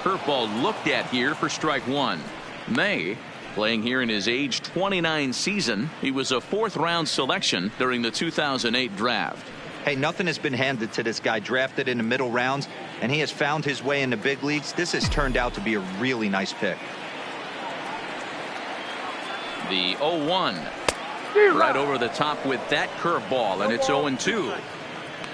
Curveball looked at here for strike one. May, playing here in his age 29 season. He was a 4th-round selection during the 2008 draft. Hey, nothing has been handed to this guy. Drafted in the middle rounds, and he has found his way in the big leagues. This has turned out to be a really nice pick. The 0-1. Right over the top with that curveball, and it's 0-2.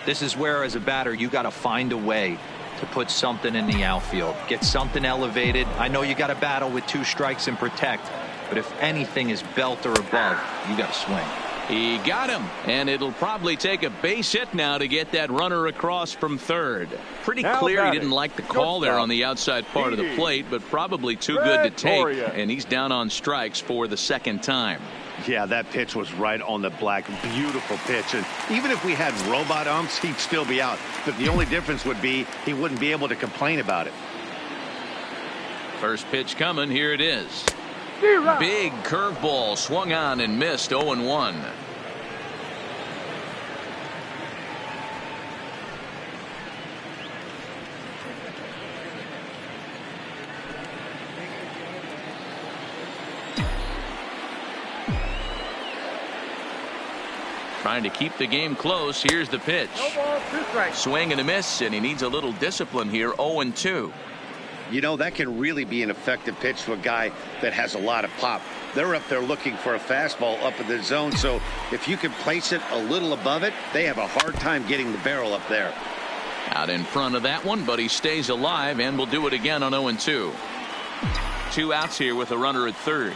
This is where, as a batter, you got to find a way to put something in the outfield, get something elevated. I know you got to battle with 2 strikes and protect, but if anything is belt or above, you got to swing. He got him, and it'll probably take a base hit now to get that runner across from third. Pretty clear he didn't like the call there on the outside part of the plate, but probably too good to take, and he's down on strikes for the second time. Yeah, that pitch was right on the black. Beautiful pitch. And even if we had robot umps, he'd still be out. But the only difference would be he wouldn't be able to complain about it. First pitch coming. Here it is. Big curveball swung on and missed. 0-1. Trying to keep the game close. Here's the pitch. Swing and a miss, and he needs a little discipline here. 0-2. You know, that can really be an effective pitch to a guy that has a lot of pop. They're up there looking for a fastball up in the zone, so if you can place it a little above it, they have a hard time getting the barrel up there. Out in front of that one, but he stays alive and will do it again on 0-2. 2 outs here with a runner at third.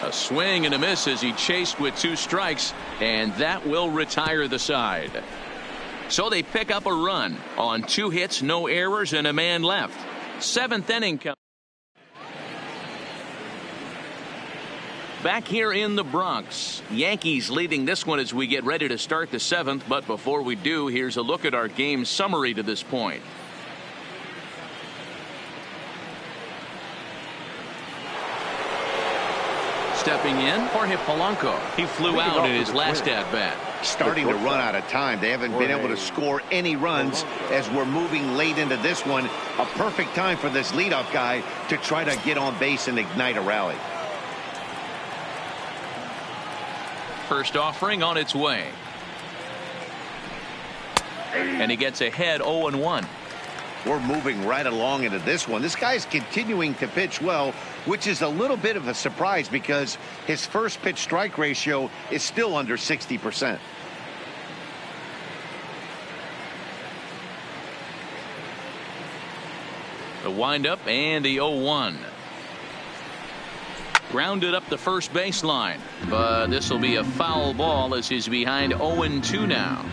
A swing and a miss as he chased with 2 strikes, and that will retire the side. So they pick up a run on 2 hits, no errors, and a man left. 7th inning. Back here in the Bronx, Yankees leading this one as we get ready to start the 7th. But before we do, here's a look at our game summary to this point. Stepping in, Jorge Polanco. He flew out in his last at-bat. Starting to run out of time. They haven't been able to score any runs as we're moving late into this one. A perfect time for this leadoff guy to try to get on base and ignite a rally. First offering on its way. And he gets ahead 0-1. We're moving right along into this one. This guy's continuing to pitch well, which is a little bit of a surprise because his first pitch strike ratio is still under 60%. The windup and the 0-1. Grounded up the first baseline, but this will be a foul ball as he's behind 0-2 now.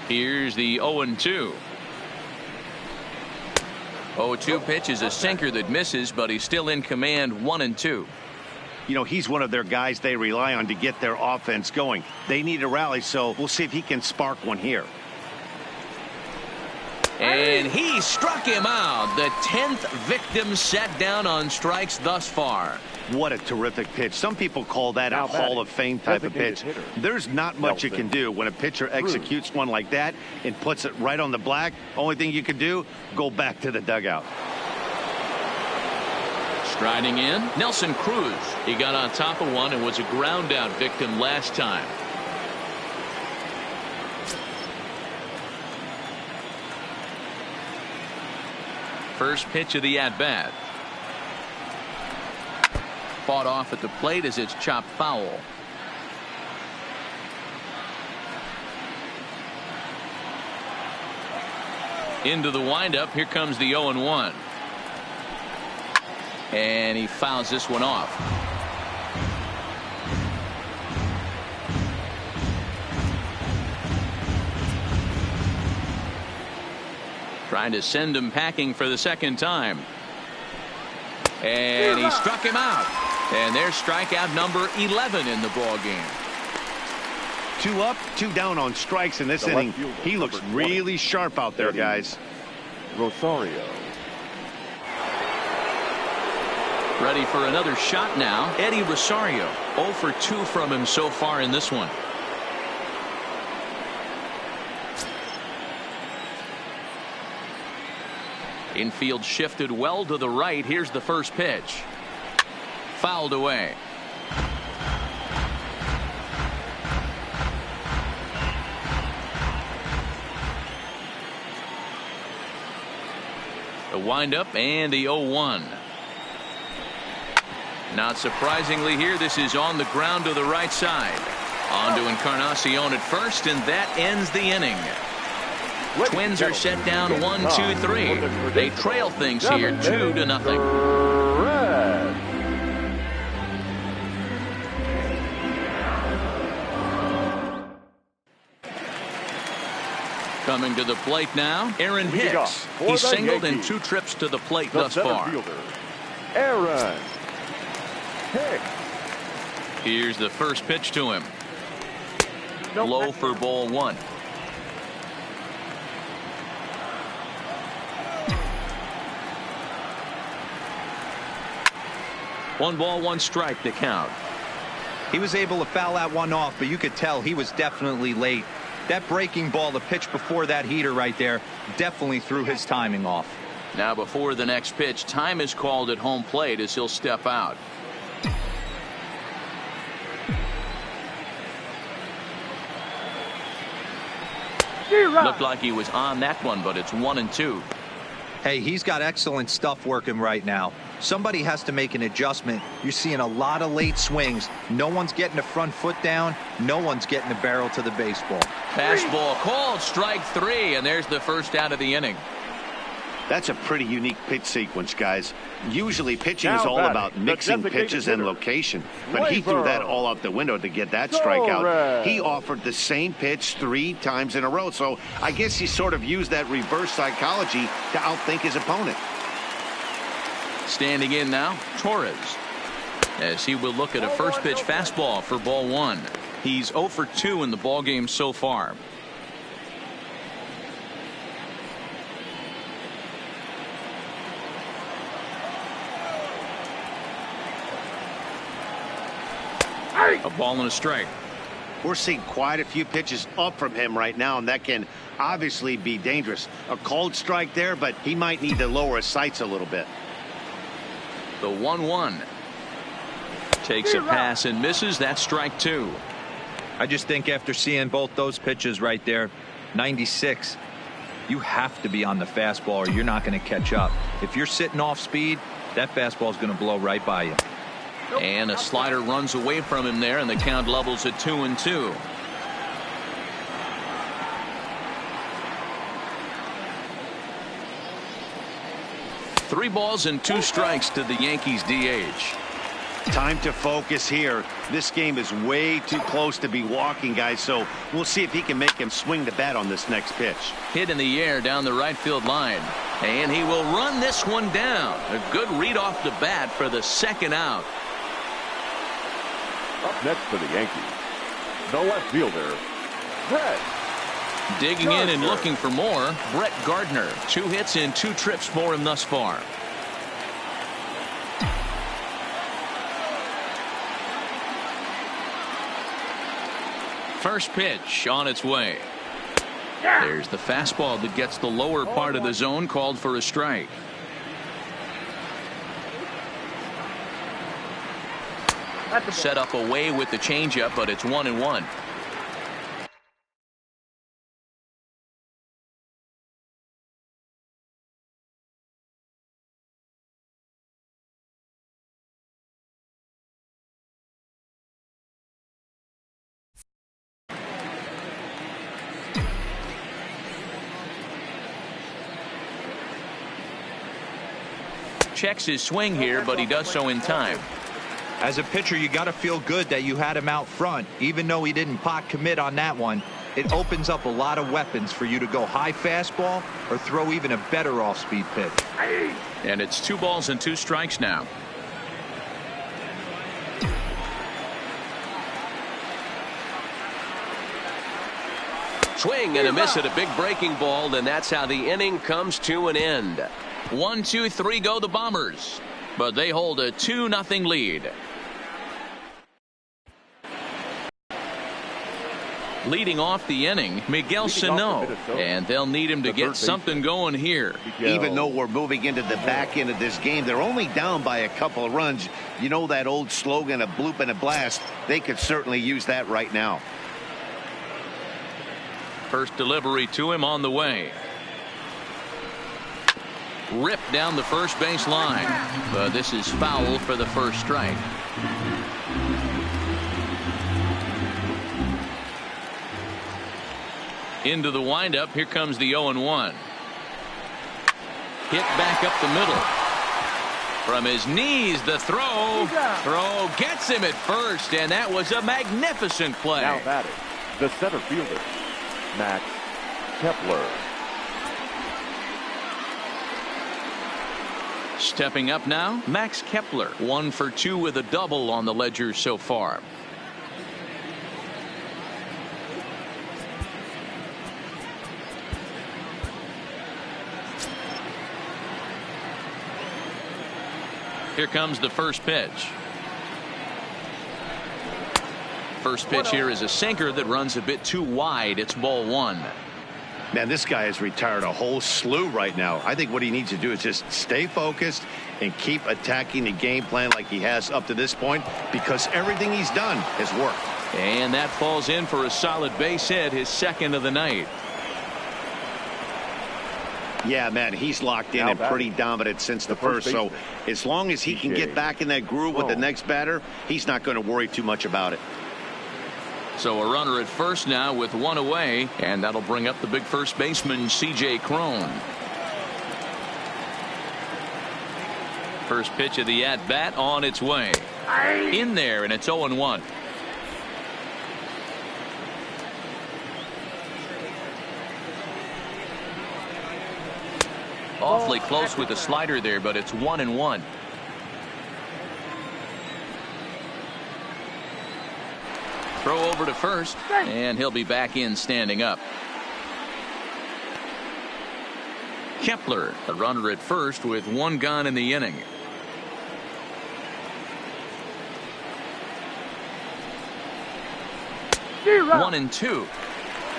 Here's the 0-2. 0-2 pitch is a sinker that misses, but he's still in command. 1-2. You know, he's one of their guys they rely on to get their offense going. They need a rally, so we'll see if he can spark one here. And he struck him out. The 10th victim set down on strikes thus far. What a terrific pitch. Some people call that a Hall of Fame type of pitch. There's not much you can do when a pitcher executes one like that and puts it right on the black. Only thing you can do, go back to the dugout. Striding in, Nelson Cruz. He got on top of one and was a ground out victim last time. First pitch of the at-bat. Fought off at the plate as it's chopped foul. Into the windup. Here comes the 0-1. And he fouls this one off. Trying to send him packing for the second time. And he struck him out. And there's strikeout number 11 in the ball game. 2 up, 2 down on strikes in this inning. He looks really sharp out there, guys. Rosario. Ready for another shot now. Eddie Rosario. 0 for 2 from him so far in this one. Infield shifted well to the right. Here's the first pitch. Fouled away. The windup and the 0-1. Not surprisingly here, this is on the ground to the right side. On to Encarnacion at first, and that ends the inning. Twins are set down 1-2-3. They trail things here 2-0. Coming to the plate now, Aaron Hicks. He's singled in 2 trips to the plate thus far. Aaron Hicks. Here's the first pitch to him. Low for ball 1. One ball, 1 strike to count. He was able to foul that one off, but you could tell he was definitely late. That breaking ball, the pitch before that heater right there, definitely threw his timing off. Now before the next pitch, time is called at home plate as he'll step out. Looked like he was on that one, but it's 1-2. Hey, he's got excellent stuff working right now. Somebody has to make an adjustment. You're seeing a lot of late swings. No one's getting the front foot down. No one's getting the barrel to the baseball. Fastball called, strike 3, and there's the first out of the inning. That's a pretty unique pitch sequence, guys. Usually pitching is all about mixing pitches and location, but he threw that all out the window to get that strikeout. He offered the same pitch 3 times in a row, so I guess he sort of used that reverse psychology to outthink his opponent. Standing in now, Torres, as he will look at a first pitch fastball for ball 1. He's 0 for 2 in the ball game so far. A ball and a strike. We're seeing quite a few pitches up from him right now, and that can obviously be dangerous. A cold strike there, but he might need to lower his sights a little bit. The 1-1. Takes a pass and misses. That's strike 2. I just think after seeing both those pitches right there, 96, you have to be on the fastball or you're not going to catch up. If you're sitting off speed, that fastball is going to blow right by you. And a slider runs away from him there, and the count levels at 2-2. Three balls and 2 strikes to the Yankees DH. Time to focus here. This game is way too close to be walking, guys, so we'll see if he can make him swing the bat on this next pitch. Hit in the air down the right field line, and he will run this one down. A good read off the bat for the second out. Up next for the Yankees, the left fielder, Brett Digging Gardner. In and looking for more, Brett Gardner. 2 hits and 2 trips for him thus far. First pitch on its way. There's the fastball that gets the lower part of the zone, called for a strike. Set up away with the changeup, but it's 1-1. checks his swing here, but he does so in time. As a pitcher, you got to feel good that you had him out front, even though he didn't pot commit on that one. It opens up a lot of weapons for you to go high fastball or throw even a better off-speed pitch. And it's 2 balls and 2 strikes now. Swing and a miss at a big breaking ball, and that's how the inning comes to an end. 1, 2, 3 go the Bombers, but they hold a 2-0 lead. Leading off the inning, Miguel Sano, and they'll need him to get something going here. Even though we're moving into the back end of this game, they're only down by a couple of runs. You know that old slogan, a bloop and a blast. They could certainly use that right now. First delivery to him on the way. Ripped down the first base line, but this is foul for the first strike. Into the windup. Here comes the 0-1. Hit back up the middle. From his knees, the throw. Throw gets him at first, and that was a magnificent play. Now batting, the center fielder, Max Kepler. Stepping up now, Max Kepler. 1 for 2 with a double on the ledger so far. Here comes the first pitch. First pitch here is a sinker that runs a bit too wide. It's ball 1. Man, this guy has retired a whole slew right now. I think what he needs to do is just stay focused and keep attacking the game plan like he has up to this point, because everything he's done has worked. And that falls in for a solid base hit, his second of the night. Yeah, man, he's locked in and pretty dominant since the first. So as long as he can get back in that groove with the next batter, he's not going to worry too much about it. So a runner at first now with 1 away, and that'll bring up the big first baseman, C.J. Crone. First pitch of the at-bat on its way. In there, and it's 0-1. Awfully close with the slider there, but it's 1-1. Throw over to first, and he'll be back in standing up. Kepler, the runner at first with 1 gone in the inning. One and 2.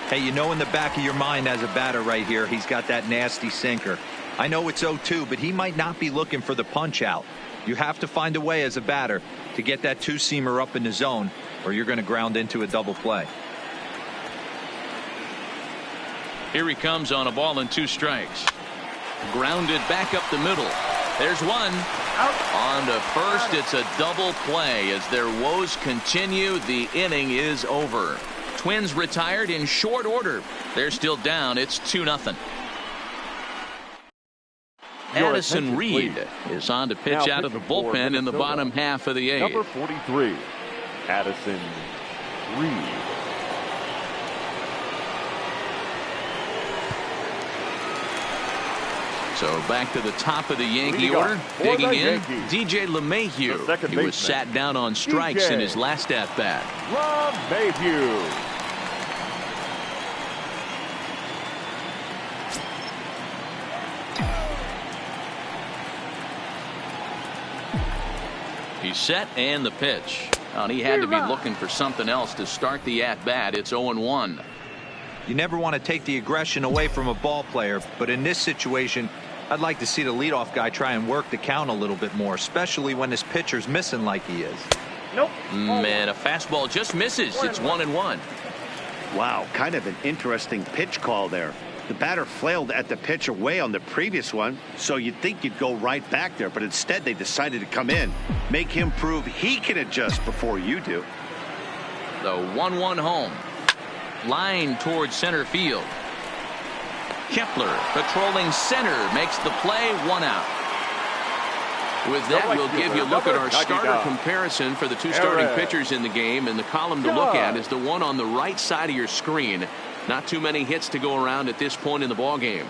Hey, you know in the back of your mind as a batter right here, he's got that nasty sinker. I know it's 0-2, but he might not be looking for the punch out. You have to find a way as a batter to get that 2-seamer up in the zone, or you're going to ground into a double play. Here he comes on a ball and 2 strikes. Grounded back up the middle. There's 1. On to first. It's a double play. As their woes continue, the inning is over. Twins retired in short order. They're still down. It's 2-0. Addison Reed is on to pitch out of the bullpen in the bottom half of the 8th. Number 43, Addison Reed. So back to the top of the Yankee order. Digging in, DJ LeMahieu. He was sat down on strikes in his last at-bat. LeMahieu. He's set, and the pitch. And he had to be looking for something else to start the at-bat. It's 0-1. You never want to take the aggression away from a ball player, but in this situation, I'd like to see the leadoff guy try and work the count a little bit more, especially when his pitcher's missing like he is. Man, a fastball just misses. It's 1-1. Wow, kind of an interesting pitch call there. The batter flailed at the pitch away on the previous one, so you'd think you'd go right back there, but instead they decided to come in, make him prove he can adjust before you do. The 1-1 home. Line towards center field. Kepler patrolling center makes the play. 1 out. With that, we'll give you a look at our starter comparison for the two starting pitchers in the game. And the column to look at is the one on the right side of your screen. Not too many hits to go around at this point in the ball game.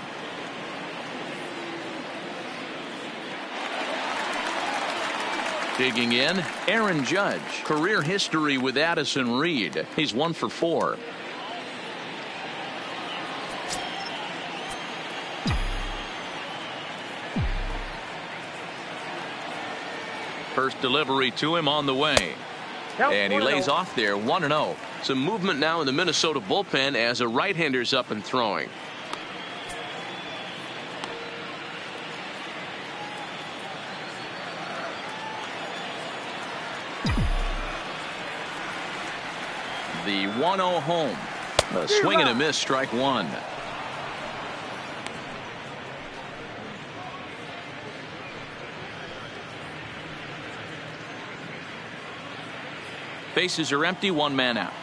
Digging in, Aaron Judge. Career history with Addison Reed. He's 1 for 4. First delivery to him on the way. And he lays off there 1-0. Some movement now in the Minnesota bullpen as a right-hander's up and throwing. The 1-0 home. A swing and a miss, strike one. Bases are empty, one man out.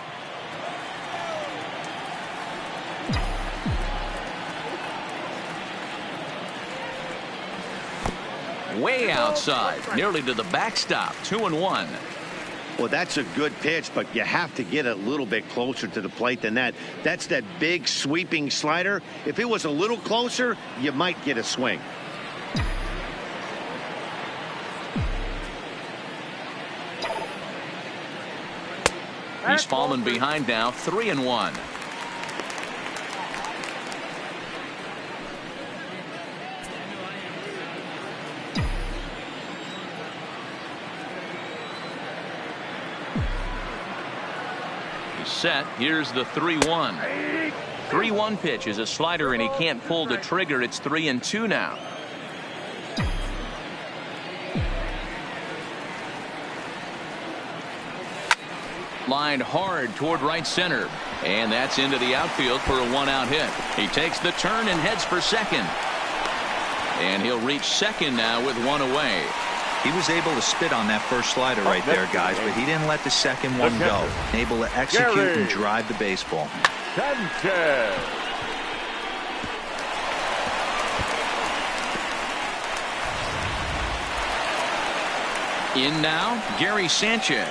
Way outside, nearly to the backstop, 2-1. Well, that's a good pitch, but you have to get a little bit closer to the plate than that. That's that big sweeping slider. If it was a little closer, you might get a swing. He's fallen behind now, 3-1. He's set. Here's the 3-1. 3-1 pitch is a slider, and he can't pull the trigger. It's 3-2 now. Lined hard toward right center, and that's into the outfield for a 1-out hit. He takes the turn and heads for second, and he'll reach second now with one away. He was able to spit on that first slider right there, guys, but he didn't let the second one go. Able to execute and drive the baseball. In now, Gary Sanchez.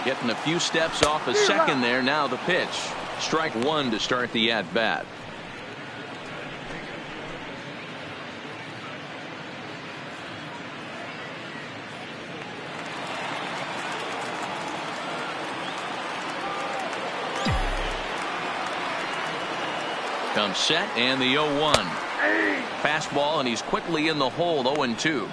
Getting a few steps off a second there. Now the pitch. Strike one to start the at-bat. Comes set and the 0-1. Fastball, and he's quickly in the hole, 0-2.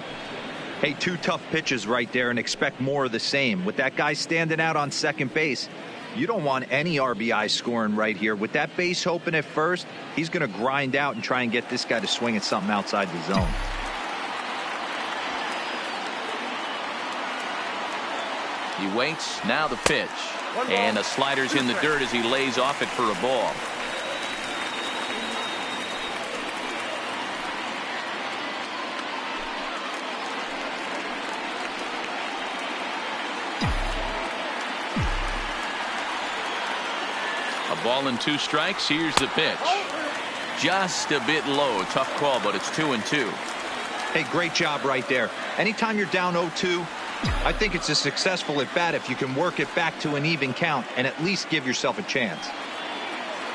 Hey, two tough pitches right there, and expect more of the same. With that guy standing out on second base, you don't want any RBI scoring right here. With that base open at first, he's going to grind out and try and get this guy to swing at something outside the zone. He waits. Now the pitch. And the slider's in the dirt as he lays off it for a ball. Ball and 2 strikes. Here's the pitch. Just a bit low. Tough call, but it's 2-2. Hey, great job right there. Anytime you're down 0-2, I think it's a successful at bat if you can work it back to an even count and at least give yourself a chance.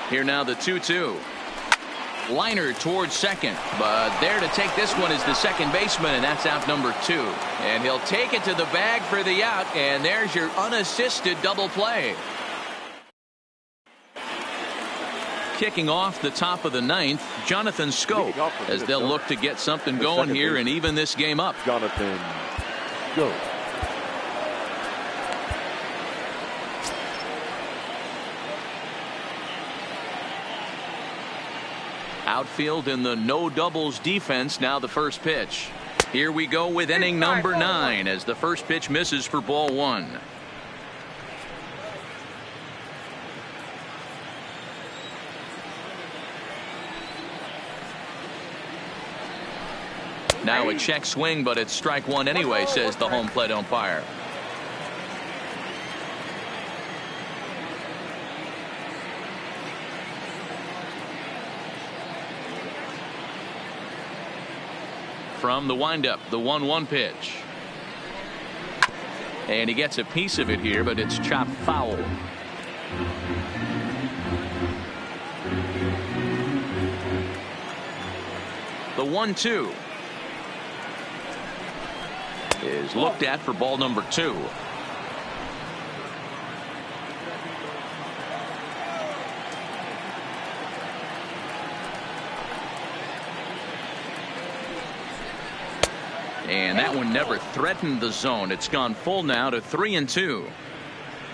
Here now the 2-2. Liner towards second, but there to take this one is the second baseman, and that's out number 2. And he'll take it to the bag for the out, and there's your unassisted double play. Kicking off the top of the 9th, Jonathan Scope, as they'll look to get something going here and even this game up. Jonathan Scope. Outfield in the no doubles defense. Now the first pitch. Here we go with inning number 9 as the first pitch misses for ball 1. Now a check swing, but it's strike one anyway, says the home plate umpire. From the windup, the 1-1 pitch. And he gets a piece of it here, but it's chopped foul. The 1-2 is looked at for ball number 2. And that one never threatened the zone. It's gone full now to 3-2.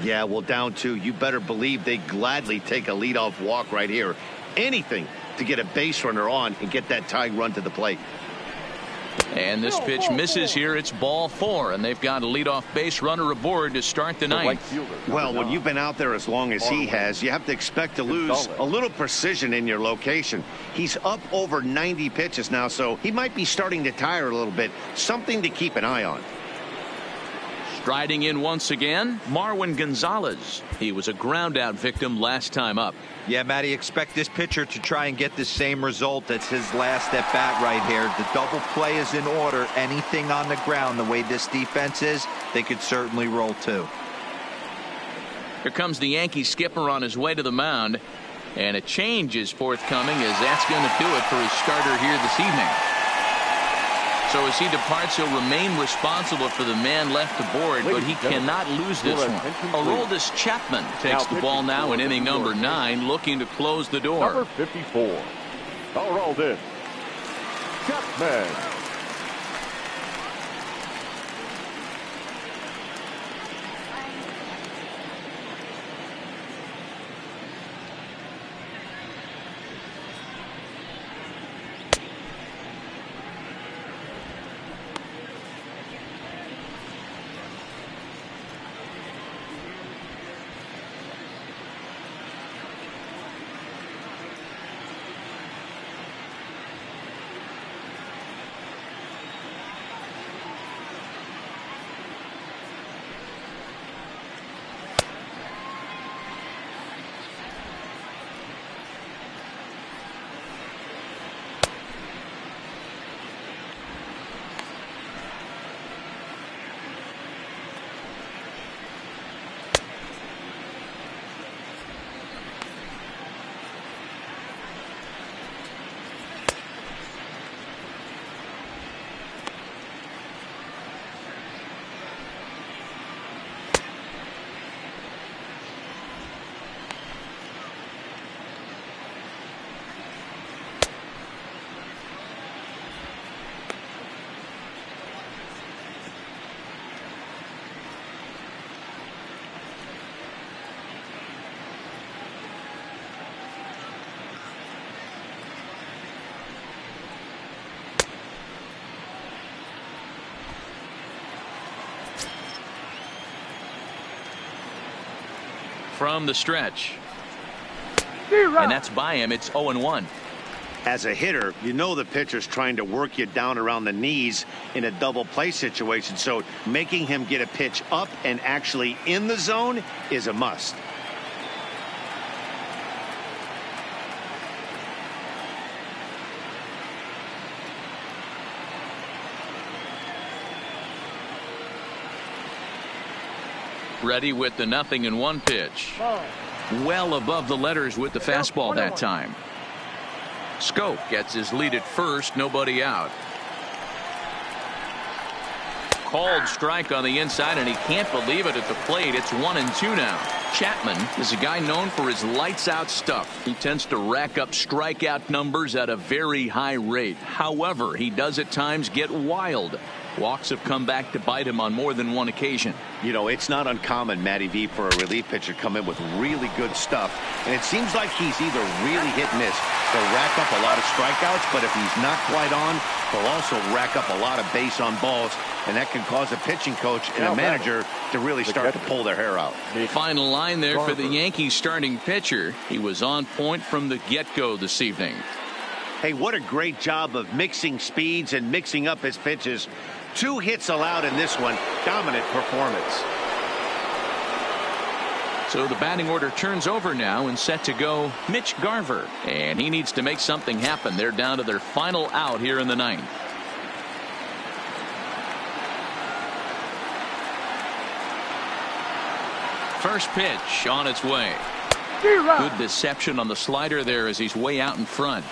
Yeah, well, down 2. You better believe they gladly take a leadoff walk right here. Anything to get a base runner on and get that tying run to the plate. And this pitch misses here. It's ball 4, and they've got a leadoff base runner aboard to start the ninth. Well, when you've been out there as long as he has, you have to expect to lose a little precision in your location. He's up over 90 pitches now, so he might be starting to tire a little bit. Something to keep an eye on. Striding in once again, Marwin Gonzalez. He was a ground out victim last time up. Yeah, Matty, expect this pitcher to try and get the same result as his last at bat right here. The double play is in order. Anything on the ground, the way this defense is, they could certainly roll too. Here comes the Yankee skipper on his way to the mound, and a change is forthcoming, as that's going to do it for his starter here this evening. So as he departs, he'll remain responsible for the man left aboard, but he cannot lose this one. Aroldis Chapman takes the ball now in inning number 9, looking to close the door. Number 54, Aroldis Chapman. From the stretch, and that's by him. It's 0-1. As a hitter, you know the pitcher's trying to work you down around the knees in a double play situation, so making him get a pitch up and actually in the zone is a must. Ready with the 0-1 pitch. Well above the letters with the fastball that time. Scope gets his lead at first, nobody out. Called strike on the inside, and he can't believe it at the plate. It's 1-2 now. Chapman is a guy known for his lights out stuff. He tends to rack up strikeout numbers at a very high rate. However, he does at times get wild. Walks have come back to bite him on more than one occasion. You know, it's not uncommon, Matty V, for a relief pitcher to come in with really good stuff. And it seems like he's either really hit and miss. He'll rack up a lot of strikeouts, but if he's not quite on, he'll also rack up a lot of base on balls. And that can cause a pitching coach and a manager to really start to pull their hair out. Final line there for the Yankees starting pitcher. He was on point from the get-go this evening. Hey, what a great job of mixing speeds and mixing up his pitches. 2 hits allowed in this one. Dominant performance. So the batting order turns over now, and set to go Mitch Garver. And he needs to make something happen. They're down to their final out here in the 9th. First pitch on its way. Good deception on the slider there as he's way out in front.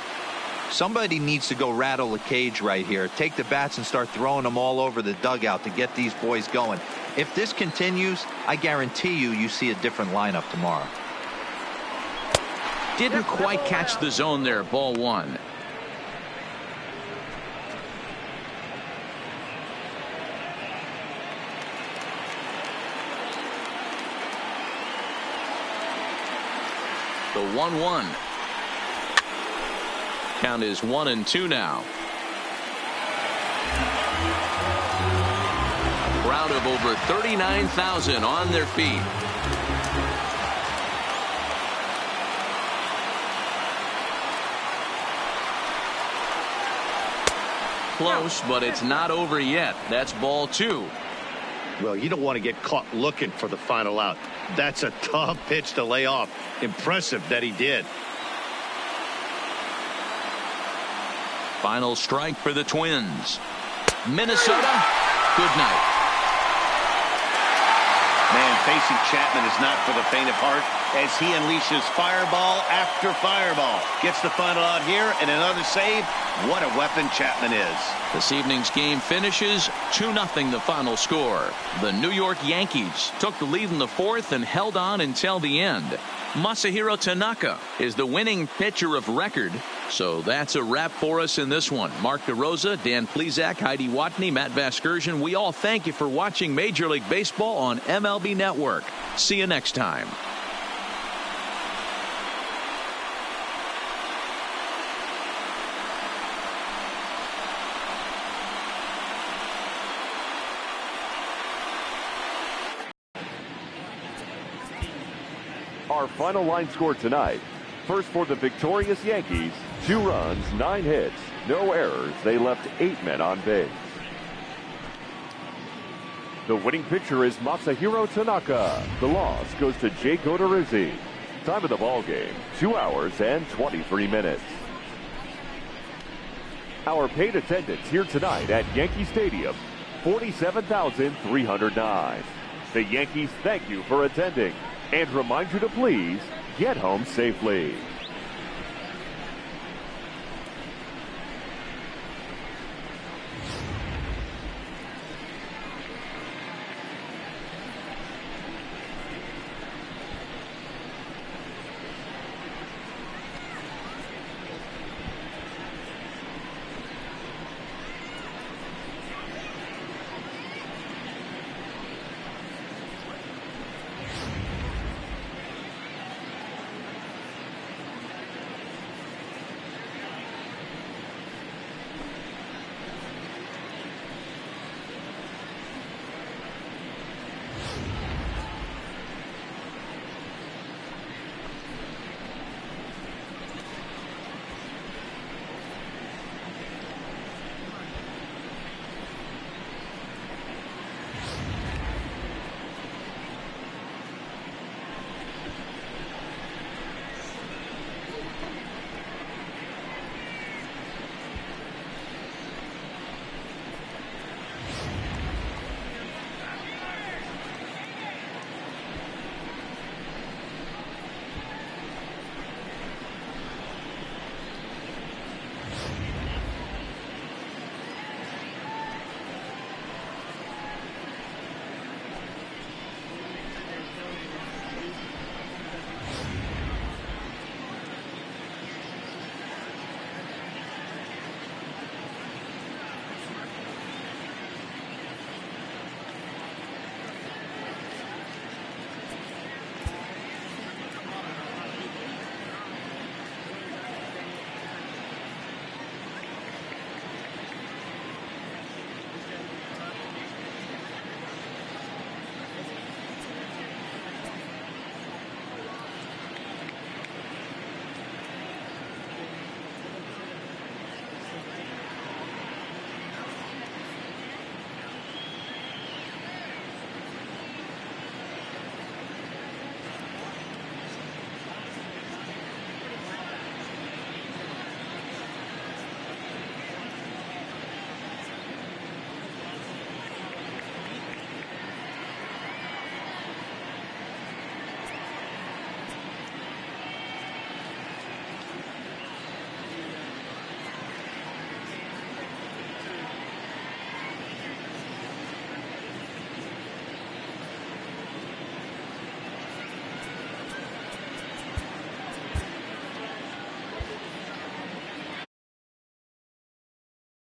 Somebody needs to go rattle the cage right here. Take the bats and start throwing them all over the dugout to get these boys going. If this continues, I guarantee you see a different lineup tomorrow. Didn't quite catch the zone there. Ball 1. The 1-1. Count is 1-2 now. Crowd of over 39,000 on their feet. Close, but it's not over yet. That's ball 2. Well, you don't want to get caught looking for the final out. That's a tough pitch to lay off. Impressive that he did. Final strike for the Twins. Minnesota, good night. Man, facing Chapman is not for the faint of heart as he unleashes fireball after fireball. Gets the final out here and another save. What a weapon Chapman is. This evening's game finishes 2-0 the final score. The New York Yankees took the lead in the 4th and held on until the end. Masahiro Tanaka is the winning pitcher of record. So that's a wrap for us in this one. Mark DeRosa, Dan Plesac, Heidi Watney, Matt Vasgersian. We all thank you for watching Major League Baseball on MLB Network. See you next time. Our final line score tonight. First for the victorious Yankees, 2 runs, 9 hits, no errors. They left 8 men on base. The winning pitcher is Masahiro Tanaka. The loss goes to Jake Odorizzi. Time of the ball game, 2 hours and 23 minutes. Our paid attendance here tonight at Yankee Stadium, 47,309. The Yankees thank you for attending and remind you to please get home safely.